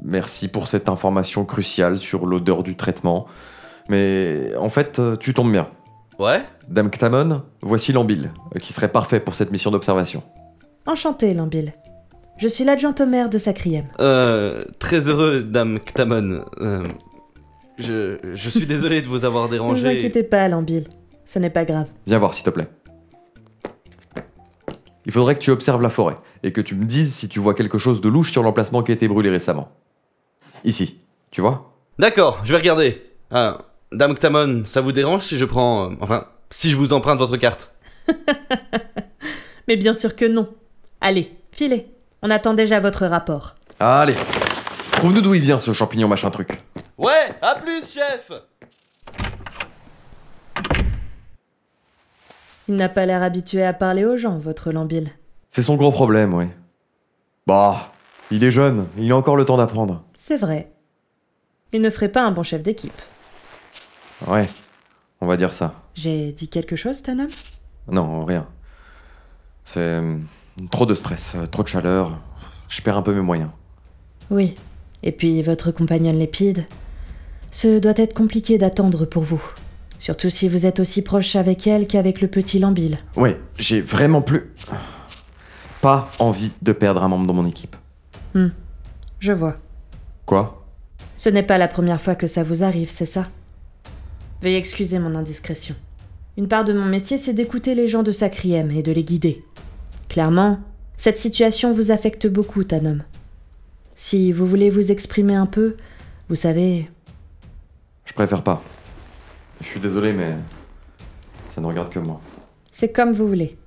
Merci pour cette information cruciale sur l'odeur du traitement. Mais en fait, tu tombes bien. Ouais? Dame Ktamon, voici Lambil, qui serait parfait pour cette mission d'observation. Enchanté, Lambil. Je suis l'adjointe au maire de Sacriem. Très heureux, Dame Ktamon. Je suis désolé de vous avoir dérangé. Ne vous inquiétez pas, Lambil. Ce n'est pas grave. Viens voir, s'il te plaît. Il faudrait que tu observes la forêt, et que tu me dises si tu vois quelque chose de louche sur l'emplacement qui a été brûlé récemment. Ici, tu vois? D'accord, je vais regarder. Ah, Dame Ktamon, ça vous dérange si je prends... si je vous emprunte votre carte? Mais bien sûr que non. Allez, filez. On attend déjà votre rapport. Allez, trouve-nous d'où il vient ce champignon machin truc. Ouais, à plus, chef! Il n'a pas l'air habitué à parler aux gens, votre Lambil. C'est son gros problème, oui. Bah, il est jeune, il a encore le temps d'apprendre. C'est vrai. Il ne ferait pas un bon chef d'équipe. Ouais, on va dire ça. J'ai dit quelque chose, Tanom? Non, rien. C'est... trop de stress, trop de chaleur. Je perds un peu mes moyens. Oui. Et puis, votre compagnonne Lépide... Ce doit être compliqué d'attendre pour vous. Surtout si vous êtes aussi proche avec elle qu'avec le petit Lambil. Ouais, j'ai vraiment pas envie de perdre un membre de mon équipe. Je vois. Quoi? Ce n'est pas la première fois que ça vous arrive, c'est ça? Veuillez excuser mon indiscrétion. Une part de mon métier, c'est d'écouter les gens de Sacriem et de les guider. Clairement, cette situation vous affecte beaucoup, Tanom. Si vous voulez vous exprimer un peu, vous savez... Je préfère pas. Je suis désolé, mais ça ne regarde que moi. C'est comme vous voulez.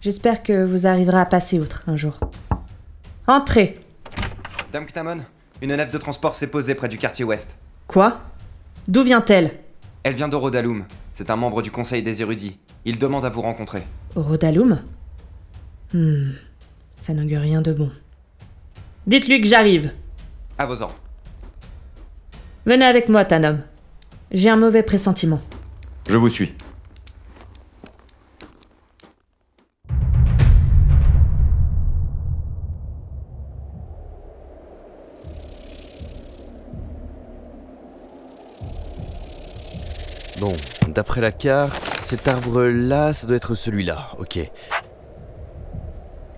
J'espère que vous arriverez à passer outre un jour. Entrez! Dame Ktamon, une nef de transport s'est posée près du quartier ouest. Quoi? D'où vient-elle? Elle vient d'Orodalum. C'est un membre du conseil des érudits. Il demande à vous rencontrer. Orodalum? Ça n'augure rien de bon. Dites-lui que j'arrive. À vos ordres. Venez avec moi, Tanom. J'ai un mauvais pressentiment. Je vous suis. Bon, d'après la carte, cet arbre-là, ça doit être celui-là, ok.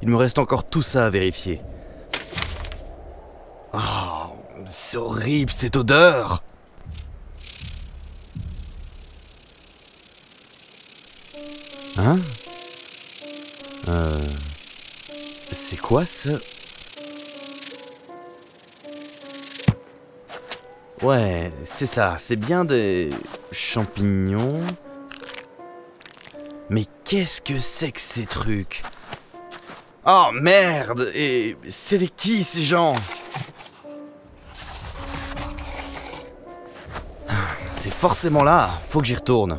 Il me reste encore tout ça à vérifier. Oh, c'est horrible cette odeur! Hein? C'est quoi ce... Ouais, c'est ça, c'est bien des champignons. Mais qu'est-ce que c'est que ces trucs? Oh merde! Et c'est qui ces gens? C'est forcément là, faut que j'y retourne.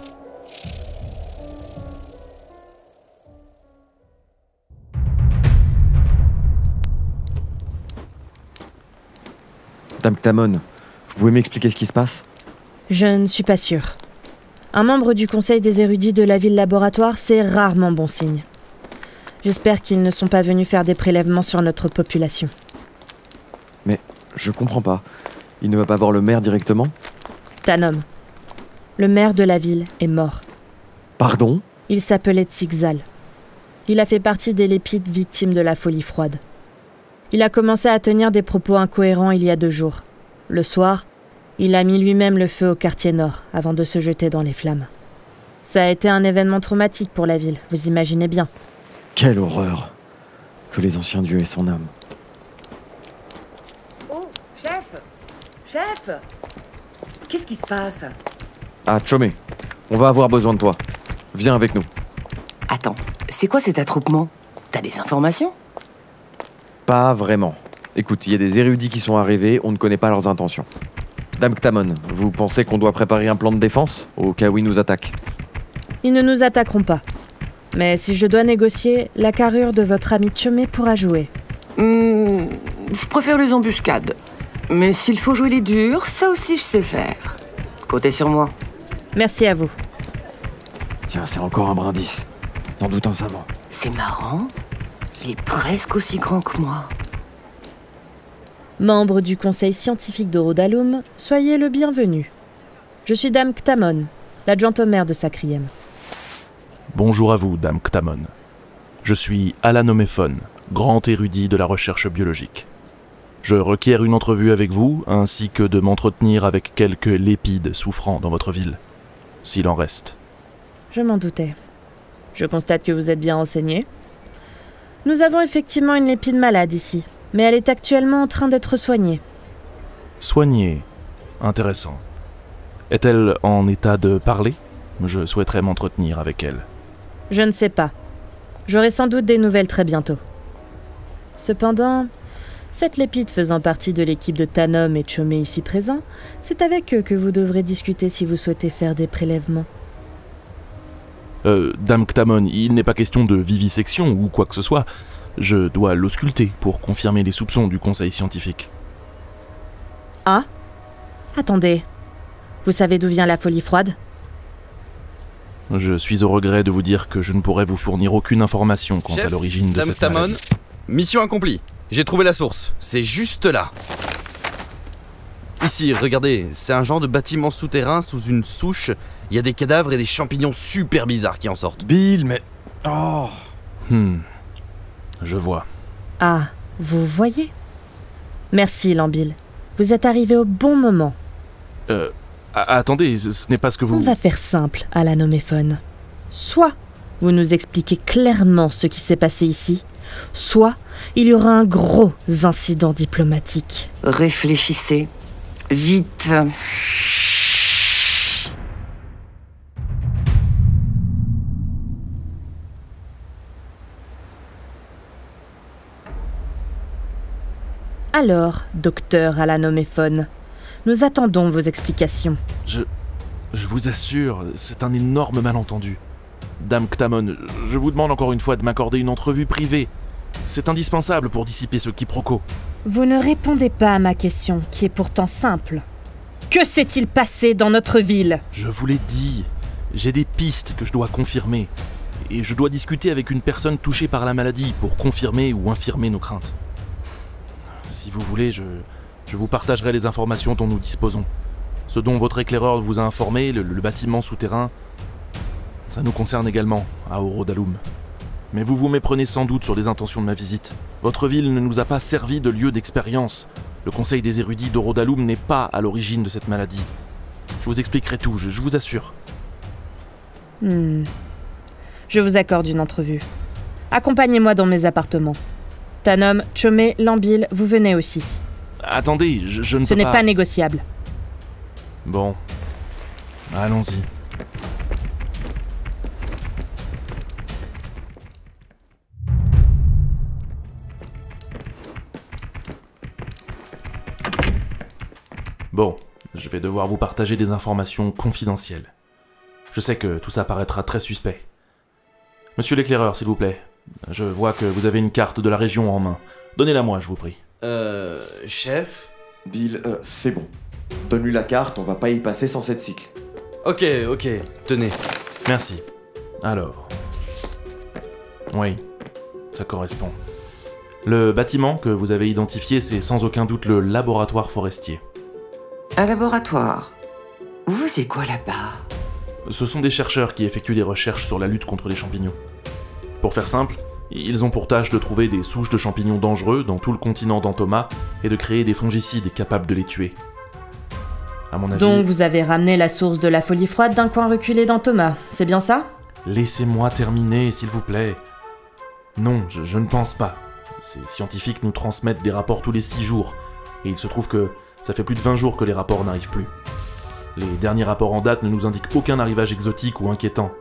Dame Ktamon, vous pouvez m'expliquer ce qui se passe? Je ne suis pas sûre. Un membre du conseil des érudits de la ville laboratoire, c'est rarement bon signe. J'espère qu'ils ne sont pas venus faire des prélèvements sur notre population. Mais je comprends pas. Il ne va pas voir le maire directement? Tanom, le maire de la ville, est mort. Pardon? Il s'appelait Tsigzal. Il a fait partie des lépides victimes de la folie froide. Il a commencé à tenir des propos incohérents il y a 2 jours. Le soir, il a mis lui-même le feu au quartier nord avant de se jeter dans les flammes. Ça a été un événement traumatique pour la ville, vous imaginez bien. Quelle horreur! Que les anciens dieux aient son âme. Oh, chef! Chef! Qu'est-ce qui se passe? Ah, Chomé, on va avoir besoin de toi. Viens avec nous. Attends, c'est quoi cet attroupement? T'as des informations? Pas vraiment. Écoute, il y a des érudits qui sont arrivés, on ne connaît pas leurs intentions. Dame Ktamon, vous pensez qu'on doit préparer un plan de défense, au cas où ils nous attaquent? Ils ne nous attaqueront pas. Mais si je dois négocier, la carrure de votre ami Chomé pourra jouer. Je préfère les embuscades. Mais s'il faut jouer les durs, ça aussi je sais faire. Comptez sur moi. Merci à vous. Tiens, c'est encore un brindis. Sans doute un savant. C'est marrant. Il est presque aussi grand que moi. Membre du conseil scientifique de Rodalum, soyez le bienvenu. Je suis Dame Ktamon, l'adjointe au maire de Sacriem. Bonjour à vous, Dame Ktamon. Je suis Alanoméphone, grand érudit de la recherche biologique. Je requiers une entrevue avec vous, ainsi que de m'entretenir avec quelques lépides souffrant dans votre ville, s'il en reste. Je m'en doutais. Je constate que vous êtes bien renseigné. Nous avons effectivement une lépide malade ici, mais elle est actuellement en train d'être soignée. Soignée. Intéressant. Est-elle en état de parler? Je souhaiterais m'entretenir avec elle. Je ne sais pas. J'aurai sans doute des nouvelles très bientôt. Cependant, cette lépide faisant partie de l'équipe de Tanom et Chomé ici présents, c'est avec eux que vous devrez discuter si vous souhaitez faire des prélèvements. Dame Ktamon, il n'est pas question de vivisection ou quoi que ce soit. Je dois l'ausculter pour confirmer les soupçons du conseil scientifique. Ah? Attendez. Vous savez d'où vient la folie froide? Je suis au regret de vous dire que je ne pourrais vous fournir aucune information quant à l'origine de cette maladie. Dame Ktamon, mission accomplie. J'ai trouvé la source. C'est juste là. Ici, regardez, c'est un genre de bâtiment souterrain sous une souche. Il y a des cadavres et des champignons super bizarres qui en sortent. Bill, mais... Oh. Je vois. Ah, vous voyez? Merci, Lambil. Vous êtes arrivé au bon moment. Attendez, ce n'est pas ce que vous... On va faire simple, Alanoméphone. Soit vous nous expliquez clairement ce qui s'est passé ici, soit il y aura un gros incident diplomatique. Réfléchissez. Vite. Alors, docteur Alanoméphone, nous attendons vos explications. Je vous assure, c'est un énorme malentendu. Dame Ktamon, je vous demande encore une fois de m'accorder une entrevue privée. C'est indispensable pour dissiper ce quiproquo. Vous ne répondez pas à ma question, qui est pourtant simple. Que s'est-il passé dans notre ville? Je vous l'ai dit, j'ai des pistes que je dois confirmer. Et je dois discuter avec une personne touchée par la maladie pour confirmer ou infirmer nos craintes. Si vous voulez, je vous partagerai les informations dont nous disposons. Ce dont votre éclaireur vous a informé, le bâtiment souterrain, ça nous concerne également, à Rodalum. Mais vous vous méprenez sans doute sur les intentions de ma visite. Votre ville ne nous a pas servi de lieu d'expérience. Le conseil des érudits de Rodalum n'est pas à l'origine de cette maladie. Je vous expliquerai tout, je vous assure. Je vous accorde une entrevue. Accompagnez-moi dans mes appartements. Tanom, Chomé, Lambil, vous venez aussi. Attendez, je ne peux pas... Ce n'est pas négociable. Bon. Allons-y. Bon, je vais devoir vous partager des informations confidentielles. Je sais que tout ça paraîtra très suspect. Monsieur l'éclaireur, s'il vous plaît. Je vois que vous avez une carte de la région en main. Donnez-la moi, je vous prie. Chef? Bill, c'est bon. Donne-lui la carte, on va pas y passer sans cette cycle. Ok, tenez. Merci. Alors... Oui, ça correspond. Le bâtiment que vous avez identifié, c'est sans aucun doute le laboratoire forestier. Un laboratoire? Vous faisiez quoi là-bas? Ce sont des chercheurs qui effectuent des recherches sur la lutte contre les champignons. Pour faire simple, ils ont pour tâche de trouver des souches de champignons dangereux dans tout le continent d'Antoma et de créer des fongicides capables de les tuer. À mon avis... Donc vous avez ramené la source de la folie froide d'un coin reculé d'Antoma, c'est bien ça? Laissez-moi terminer, s'il vous plaît. Non, je ne pense pas. Ces scientifiques nous transmettent des rapports tous les 6 jours, et il se trouve que ça fait plus de 20 jours que les rapports n'arrivent plus. Les derniers rapports en date ne nous indiquent aucun arrivage exotique ou inquiétant.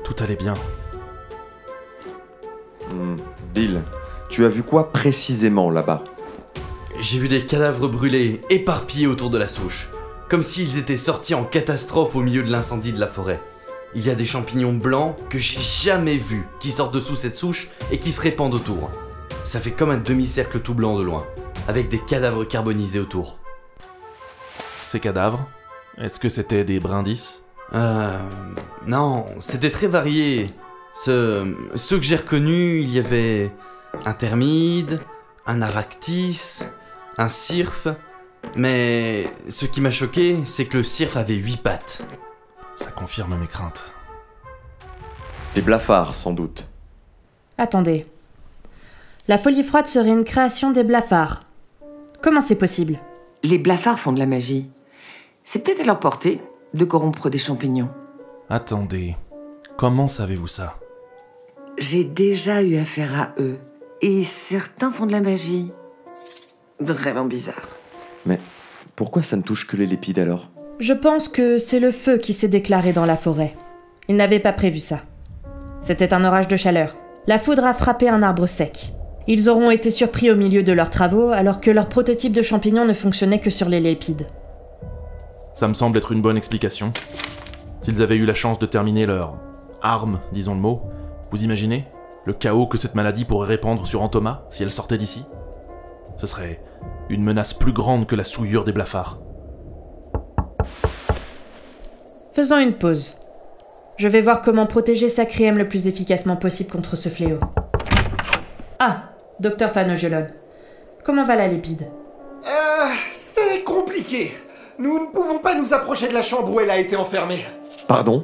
Tout allait bien. Bill, tu as vu quoi précisément là-bas? J'ai vu des cadavres brûlés, éparpillés autour de la souche. Comme s'ils étaient sortis en catastrophe au milieu de l'incendie de la forêt. Il y a des champignons blancs que j'ai jamais vus, qui sortent dessous cette souche et qui se répandent autour. Ça fait comme un demi-cercle tout blanc de loin, avec des cadavres carbonisés autour. Ces cadavres, est-ce que c'était des brindilles? Non, c'était très varié. Ceux que j'ai reconnus, il y avait un thermide, un aractis, un cirfe, mais ce qui m'a choqué, c'est que le cirfe avait 8 pattes. Ça confirme mes craintes. Des blafards, sans doute. Attendez. La folie froide serait une création des blafards. Comment c'est possible? Les blafards font de la magie. C'est peut-être à leur portée de corrompre des champignons. Attendez, comment savez-vous ça? J'ai déjà eu affaire à eux. Et certains font de la magie. Vraiment bizarre. Mais pourquoi ça ne touche que les lépides alors? Je pense que c'est le feu qui s'est déclaré dans la forêt. Ils n'avaient pas prévu ça. C'était un orage de chaleur. La foudre a frappé un arbre sec. Ils auront été surpris au milieu de leurs travaux alors que leur prototype de champignon ne fonctionnait que sur les lépides. Ça me semble être une bonne explication. S'ils avaient eu la chance de terminer leur arme, disons le mot, vous imaginez le chaos que cette maladie pourrait répandre sur Antoma si elle sortait d'ici? Ce serait une menace plus grande que la souillure des blafards. Faisons une pause. Je vais voir comment protéger Sacriem le plus efficacement possible contre ce fléau. Ah, Docteur Phanogolon. Comment va la lépide? C'est compliqué. Nous ne pouvons pas nous approcher de la chambre où elle a été enfermée. Pardon?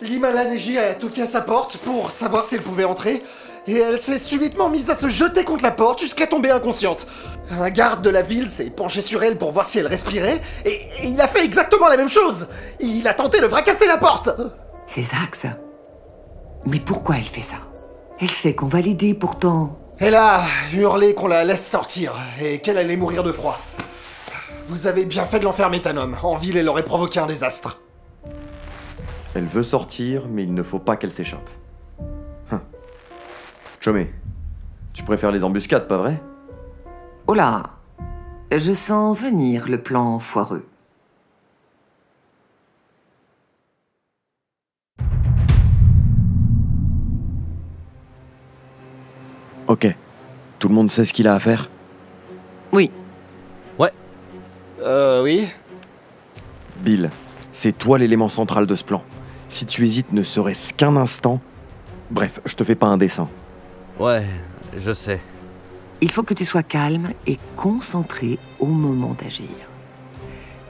L'Himala Neji a toqué à sa porte pour savoir si elle pouvait entrer, et elle s'est subitement mise à se jeter contre la porte jusqu'à tomber inconsciente. Un garde de la ville s'est penché sur elle pour voir si elle respirait, et il a fait exactement la même chose. Il a tenté de fracasser la porte. C'est Zax. Mais pourquoi elle fait ça? Elle sait qu'on va l'aider pourtant. Elle a hurlé qu'on la laisse sortir, et qu'elle allait mourir de froid. Vous avez bien fait de l'enfermer, Tanom. En ville, elle aurait provoqué un désastre. Elle veut sortir, mais il ne faut pas qu'elle s'échappe. Chomé, tu préfères les embuscades, pas vrai? Oh là, je sens venir le plan foireux. Ok. Tout le monde sait ce qu'il a à faire? Oui. Ouais. Oui. Bill, c'est toi l'élément central de ce plan. Si tu hésites ne serait-ce qu'un instant... Bref, je te fais pas un dessin. Ouais, je sais. Il faut que tu sois calme et concentré au moment d'agir.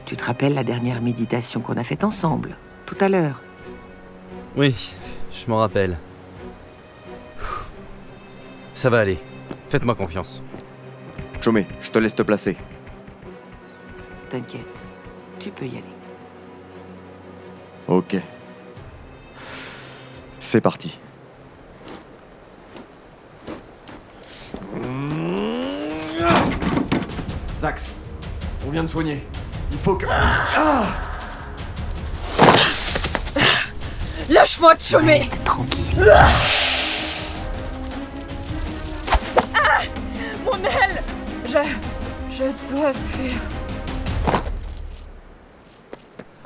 Tu te rappelles la dernière méditation qu'on a faite ensemble, tout à l'heure? Oui, je m'en rappelle. Ça va aller. Faites-moi confiance. Chomé, je te laisse te placer. T'inquiète, tu peux y aller. Ok. C'est parti. Zax, on vient de soigner. Il faut que... Ah! Lâche-moi, Chomé! Reste tranquille. Ah! Mon aile! Je dois fuir.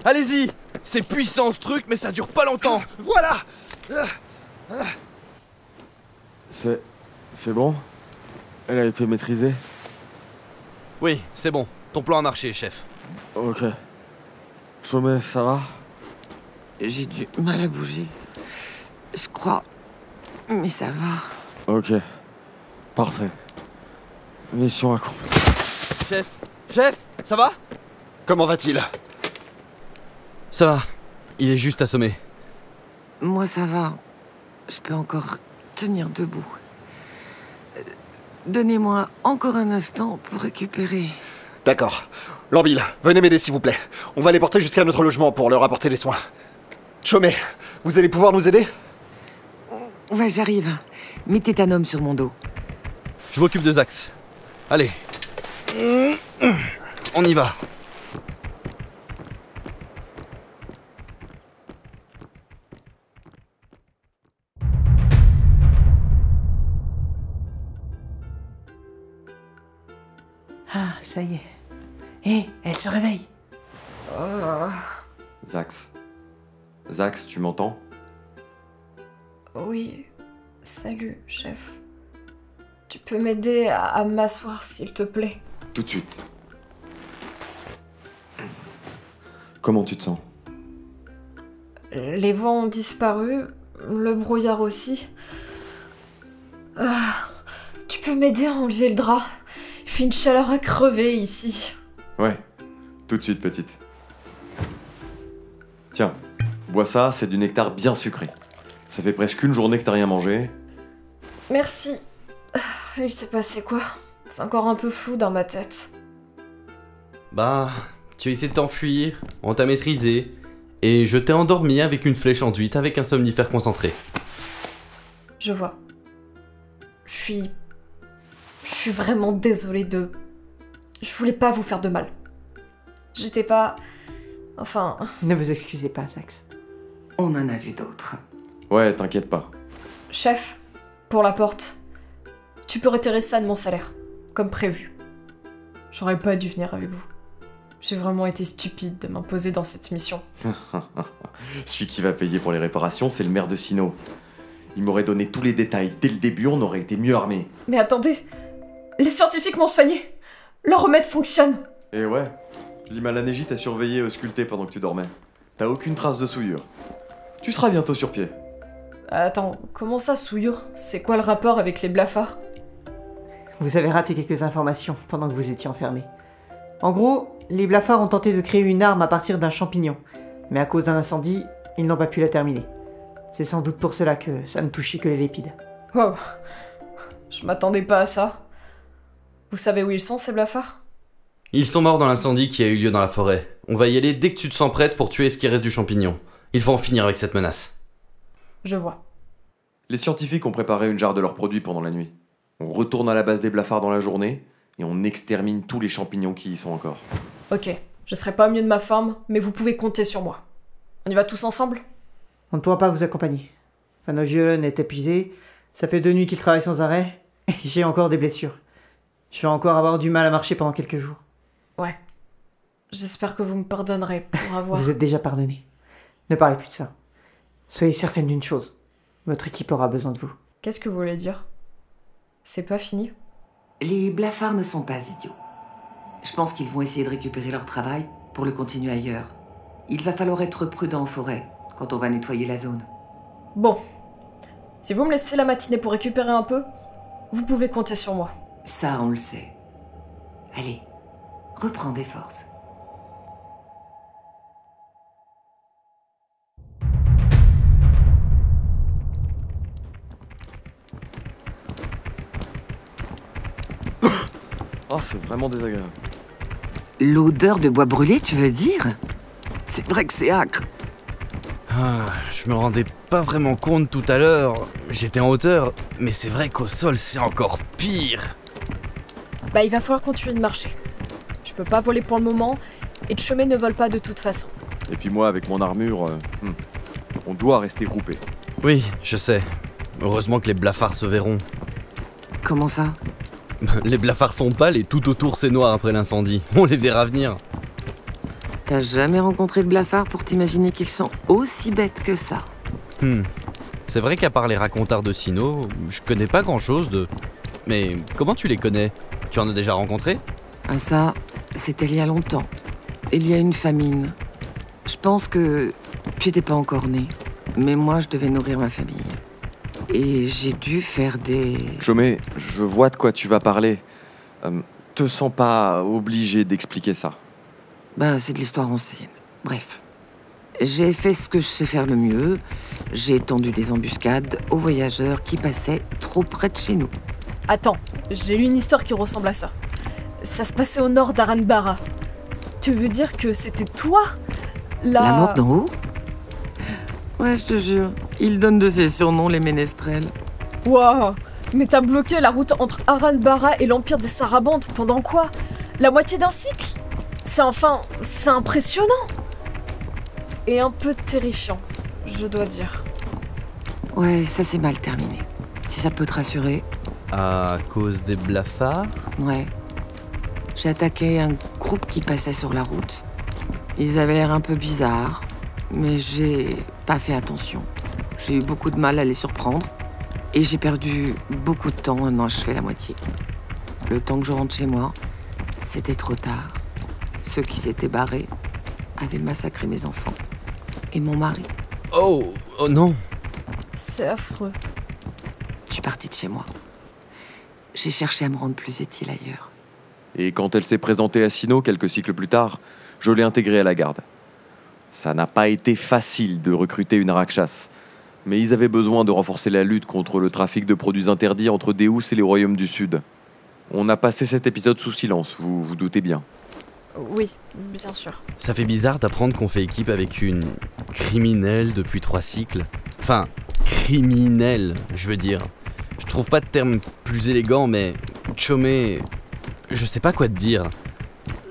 Allez-y! C'est puissant ce truc, mais ça dure pas longtemps! Voilà! C'est bon? Elle a été maîtrisée? Oui, c'est bon. Ton plan a marché, chef. Ok. Chomé, ça va? J'ai du mal à bouger. Je crois. Mais ça va. Ok. Parfait. Mission accomplie. Chef, ça va? Comment va-t-il? Ça va. Il est juste assommé. Moi, ça va. Je peux encore tenir debout. Donnez-moi encore un instant pour récupérer. D'accord. Lambil, venez m'aider s'il vous plaît. On va les porter jusqu'à notre logement pour leur apporter des soins. Chomé, vous allez pouvoir nous aider? Ouais, j'arrive. Mettez un homme sur mon dos. Je m'occupe de Zax. Allez. On y va. Ah, ça y est. Hé, elle se réveille. Zax. Zax, tu m'entends? Oui, salut, chef. Tu peux m'aider à m'asseoir, s'il te plaît? Tout de suite. Comment tu te sens? Les vents ont disparu, le brouillard aussi. Tu peux m'aider à enlever le drap? Il fait une chaleur à crever ici. Ouais, tout de suite, petite. Tiens, bois ça, c'est du nectar bien sucré. Ça fait presque une journée que t'as rien mangé. Merci. Il s'est passé quoi? C'est encore un peu flou dans ma tête. Bah, tu as essayé de t'enfuir, on t'a maîtrisé, et je t'ai endormi avec une flèche enduite avec un somnifère concentré. Je vois. Je suis vraiment désolée de... Je voulais pas vous faire de mal. J'étais pas... Enfin... Ne vous excusez pas, Zax. On en a vu d'autres. Ouais, t'inquiète pas. Chef, pour la porte, tu peux retirer ça de mon salaire, comme prévu. J'aurais pas dû venir avec vous. J'ai vraiment été stupide de m'imposer dans cette mission. Celui qui va payer pour les réparations, c'est le maire de Sino. Il m'aurait donné tous les détails dès le début, on aurait été mieux armés. Mais attendez, les scientifiques m'ont soigné. Leur remède fonctionne. Et ouais, l'Himalanégie t'a surveillé et ausculté pendant que tu dormais. T'as aucune trace de souillure. Tu seras bientôt sur pied. Attends, comment ça, souillure? C'est quoi le rapport avec les blafards? Vous avez raté quelques informations pendant que vous étiez enfermé. En gros, les blafards ont tenté de créer une arme à partir d'un champignon, mais à cause d'un incendie, ils n'ont pas pu la terminer. C'est sans doute pour cela que ça ne touchait que les lépides. Wow, je m'attendais pas à ça. Vous savez où ils sont, ces blafards? Ils sont morts dans l'incendie qui a eu lieu dans la forêt. On va y aller dès que tu te sens prête pour tuer ce qui reste du champignon. Il faut en finir avec cette menace. Je vois. Les scientifiques ont préparé une jarre de leurs produits pendant la nuit. On retourne à la base des blafards dans la journée, et on extermine tous les champignons qui y sont encore. Ok, je serai pas au mieux de ma forme, mais vous pouvez compter sur moi. On y va tous ensemble? On ne pourra pas vous accompagner. Fanogieulon est épuisé, ça fait 2 nuits qu'il travaille sans arrêt, et j'ai encore des blessures. Je vais encore avoir du mal à marcher pendant quelques jours. Ouais. J'espère que vous me pardonnerez pour avoir... Vous êtes déjà pardonné. Ne parlez plus de ça. Soyez certaine d'une chose. Votre équipe aura besoin de vous. Qu'est-ce que vous voulez dire? C'est pas fini? Les blafards ne sont pas idiots. Je pense qu'ils vont essayer de récupérer leur travail pour le continuer ailleurs. Il va falloir être prudent en forêt quand on va nettoyer la zone. Bon. Si vous me laissez la matinée pour récupérer un peu, vous pouvez compter sur moi. Ça, on le sait. Allez, reprends des forces. Oh, c'est vraiment désagréable. L'odeur de bois brûlé, tu veux dire? C'est vrai que c'est âcre. Ah, je me rendais pas vraiment compte tout à l'heure. J'étais en hauteur, mais c'est vrai qu'au sol, c'est encore pire. Bah, il va falloir continuer de marcher. Je peux pas voler pour le moment, et Chomé ne vole pas de toute façon. Et puis moi, avec mon armure, On doit rester groupés. Oui, je sais. Heureusement que les blafards se verront. Comment ça? Les blafards sont pâles et tout autour c'est noir après l'incendie. On les verra venir. T'as jamais rencontré de blafards pour t'imaginer qu'ils sont aussi bêtes que ça? C'est vrai qu'à part les racontards de Sino, je connais pas grand chose de... Mais comment tu les connais? Tu en as déjà rencontré? Ah ça, c'était il y a longtemps. Il y a une famine. Je pense que tu étais pas encore né. Mais moi, je devais nourrir ma famille. Et j'ai dû faire des... Chomé, je vois de quoi tu vas parler. Te sens pas obligé d'expliquer ça. Bah, c'est de l'histoire ancienne. Bref. J'ai fait ce que je sais faire le mieux. J'ai tendu des embuscades aux voyageurs qui passaient trop près de chez nous. Attends, j'ai lu une histoire qui ressemble à ça. Ça se passait au nord d'Aranbara. Tu veux dire que c'était toi La mort d'en haut? Ouais, je te jure. Il donne de ses surnoms, les ménestrels. Waouh! Mais t'as bloqué la route entre Aranbara et l'Empire des Sarabantes pendant quoi? La moitié d'un cycle? C'est impressionnant! Et un peu terrifiant, je dois dire. Ouais, ça s'est mal terminé. Si ça peut te rassurer. À cause des blafards? Ouais. J'ai attaqué un groupe qui passait sur la route. Ils avaient l'air un peu bizarres, mais j'ai pas fait attention. J'ai eu beaucoup de mal à les surprendre et j'ai perdu beaucoup de temps à en achever la moitié. Le temps que je rentre chez moi, c'était trop tard. Ceux qui s'étaient barrés avaient massacré mes enfants et mon mari. Oh non! C'est affreux. Je suis partie de chez moi. J'ai cherché à me rendre plus utile ailleurs. Et quand elle s'est présentée à Sino quelques cycles plus tard, je l'ai intégrée à la garde. Ça n'a pas été facile de recruter une Rakshas, mais ils avaient besoin de renforcer la lutte contre le trafic de produits interdits entre Deus et les royaumes du Sud. On a passé cet épisode sous silence, vous vous doutez bien. Oui, bien sûr. Ça fait bizarre d'apprendre qu'on fait équipe avec une criminelle depuis 3 cycles. Enfin, criminelle, je veux dire. Je trouve pas de terme plus élégant, mais Chomé, je sais pas quoi te dire.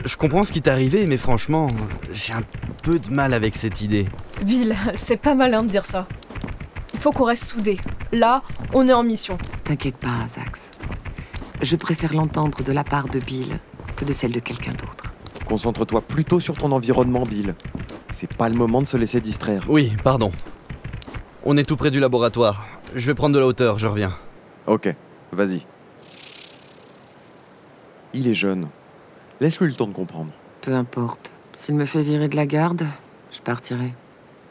Je comprends ce qui t'est arrivé, mais franchement, j'ai un peu de mal avec cette idée. Bill, c'est pas malin de dire ça. Il faut qu'on reste soudés. Là, on est en mission. T'inquiète pas, Zax. Je préfère l'entendre de la part de Bill que de celle de quelqu'un d'autre. Concentre-toi plutôt sur ton environnement, Bill. C'est pas le moment de se laisser distraire. Oui, pardon. On est tout près du laboratoire. Je vais prendre de la hauteur, je reviens. Ok, vas-y. Il est jeune. Laisse-lui le temps de comprendre. Peu importe. S'il me fait virer de la garde, je partirai.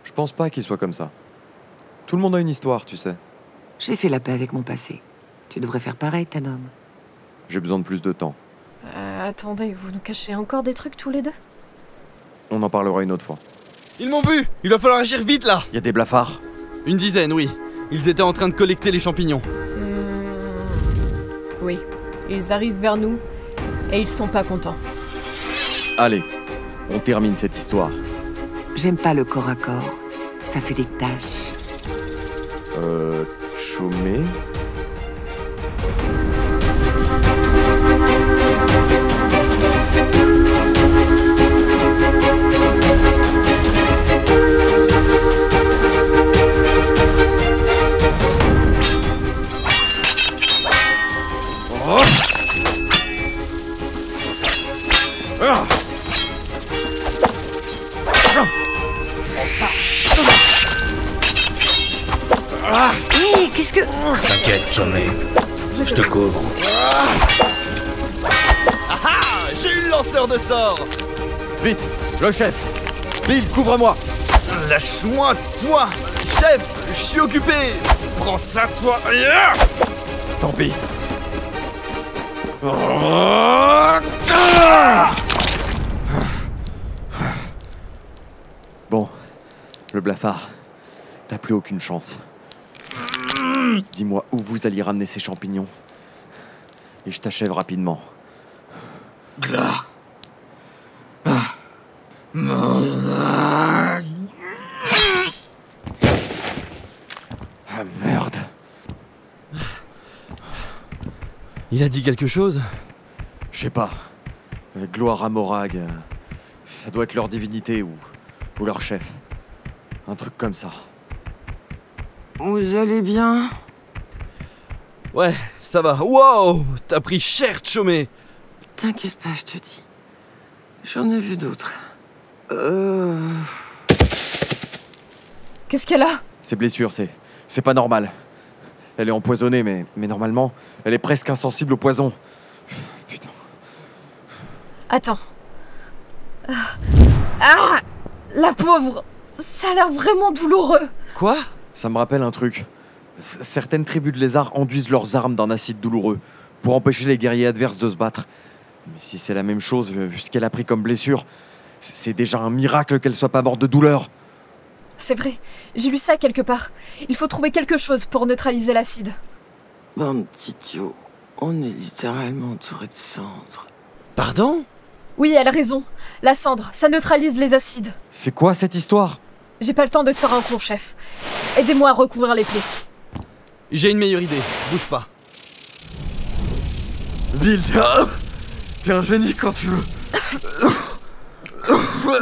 Je pense pas qu'il soit comme ça. Tout le monde a une histoire, tu sais. J'ai fait la paix avec mon passé. Tu devrais faire pareil, Tanom. J'ai besoin de plus de temps. Attendez, vous nous cachez encore des trucs tous les deux? On en parlera une autre fois. Ils m'ont vu! Il va falloir agir vite là! Y a des blafards? Une dizaine, oui. Ils étaient en train de collecter les champignons. Oui, ils arrivent vers nous et ils sont pas contents. Allez, on termine cette histoire. J'aime pas le corps à corps. Ça fait des taches. Chomé? Hé, qu'est-ce que... T'inquiète, Chomé. Je te couvre. Ah ah! J'ai eu le lanceur de sorts! Vite, le chef! Bill, couvre-moi! Lâche-moi, toi! Chef, je suis occupé! Prends ça, toi! Tant pis. Bon, le blafard, t'as plus aucune chance. Dis-moi où vous alliez ramener ces champignons. Et je t'achève rapidement. Glar. Ah merde. Il a dit quelque chose? Je sais pas. Gloire à Morag. Ça doit être leur divinité ou leur chef. Un truc comme ça. Vous allez bien? Ouais, ça va. Wow, t'as pris cher, Chomé. T'inquiète pas, je te dis. J'en ai vu d'autres. Qu'est-ce qu'elle a? Ses blessures, c'est pas normal. Elle est empoisonnée, mais normalement, elle est presque insensible au poison. Putain. Attends. Ah! La pauvre! Ça a l'air vraiment douloureux. Quoi? Ça me rappelle un truc. Certaines tribus de lézards enduisent leurs armes d'un acide douloureux pour empêcher les guerriers adverses de se battre. Mais si c'est la même chose, vu ce qu'elle a pris comme blessure, c'est déjà un miracle qu'elle soit pas morte de douleur. C'est vrai, j'ai lu ça quelque part. Il faut trouver quelque chose pour neutraliser l'acide. Bande d'idiot, on est littéralement entouré de cendres. Pardon? Oui, elle a raison. La cendre, ça neutralise les acides. C'est quoi cette histoire? J'ai pas le temps de te faire un cours, chef. Aidez-moi à recouvrir les plaies. J'ai une meilleure idée, bouge pas. Bill, t'es un génie quand tu veux.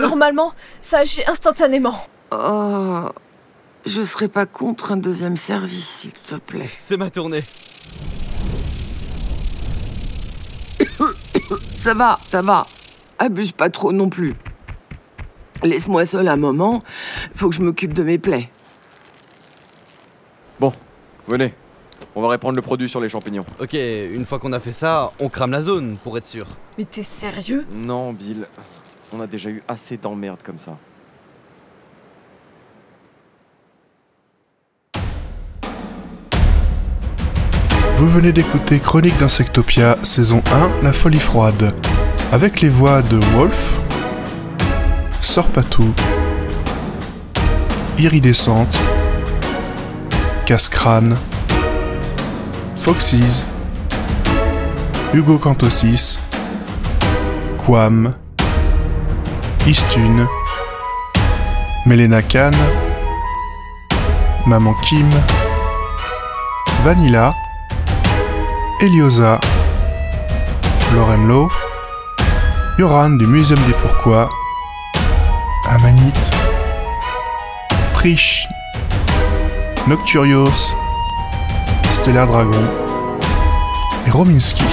Normalement, ça agit instantanément. Oh, je serais pas contre un deuxième service, s'il te plaît. C'est ma tournée. Ça va. Abuse pas trop non plus. Laisse-moi seul un moment, faut que je m'occupe de mes plaies. Bon, venez. On va reprendre le produit sur les champignons. Ok, une fois qu'on a fait ça, on crame la zone, pour être sûr. Mais t'es sérieux? Non, Bill. On a déjà eu assez d'emmerdes comme ça. Vous venez d'écouter Chronique d'Insectopia, saison 1, La Folie Froide, avec les voix de Wolf, Sorpatou, Iridescente, Casse-Crâne, Foxys, Hugo Cantosis, Quam, Istune, Melena Khan, Maman Kim, Vanilla, Eliosa, Lauren Lowe, Yoran du Muséum des Pourquoi, Amanite, Prish, Nocturios, Stellar Dragon et Rominski.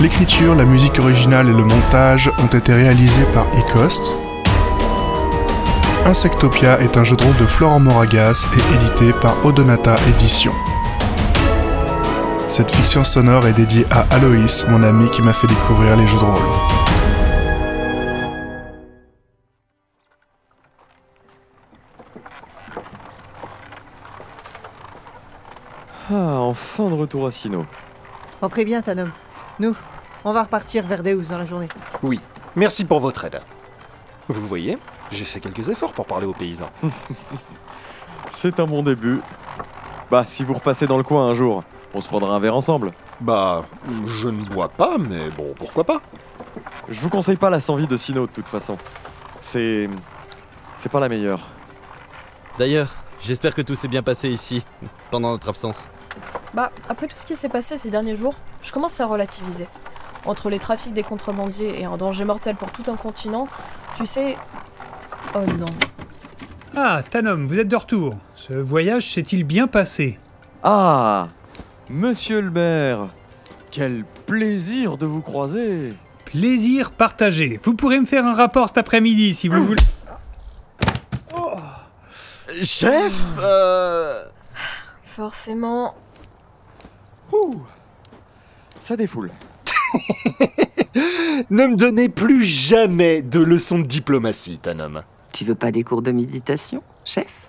L'écriture, la musique originale et le montage ont été réalisés par Ecost. Insectopia est un jeu de rôle de Florent Moragas et édité par Odonata Éditions. Cette fiction sonore est dédiée à Aloïs, mon ami qui m'a fait découvrir les jeux de rôle. Ah, enfin de retour à Sino. Entrez bien, Tanom. Nous, on va repartir vers Deus dans la journée. Oui, merci pour votre aide. Vous voyez, j'ai fait quelques efforts pour parler aux paysans. C'est un bon début. Bah, si vous repassez dans le coin un jour, on se prendra un verre ensemble. Bah, je ne bois pas, mais bon, pourquoi pas. Je vous conseille pas la sans-vie de Sino de toute façon. C'est pas la meilleure. D'ailleurs, j'espère que tout s'est bien passé ici, pendant notre absence. Bah, après tout ce qui s'est passé ces derniers jours, je commence à relativiser. Entre les trafics des contrebandiers et un danger mortel pour tout un continent, tu sais... Oh non. Ah, Tanom, vous êtes de retour. Ce voyage s'est-il bien passé? Ah, monsieur le maire, quel plaisir de vous croiser. Plaisir partagé. Vous pourrez me faire un rapport cet après-midi si vous voulez. Oh. Chef, Forcément... Ouh, ça défoule. Ne me donnez plus jamais de leçons de diplomatie, Tanom. Tu veux pas des cours de méditation, chef?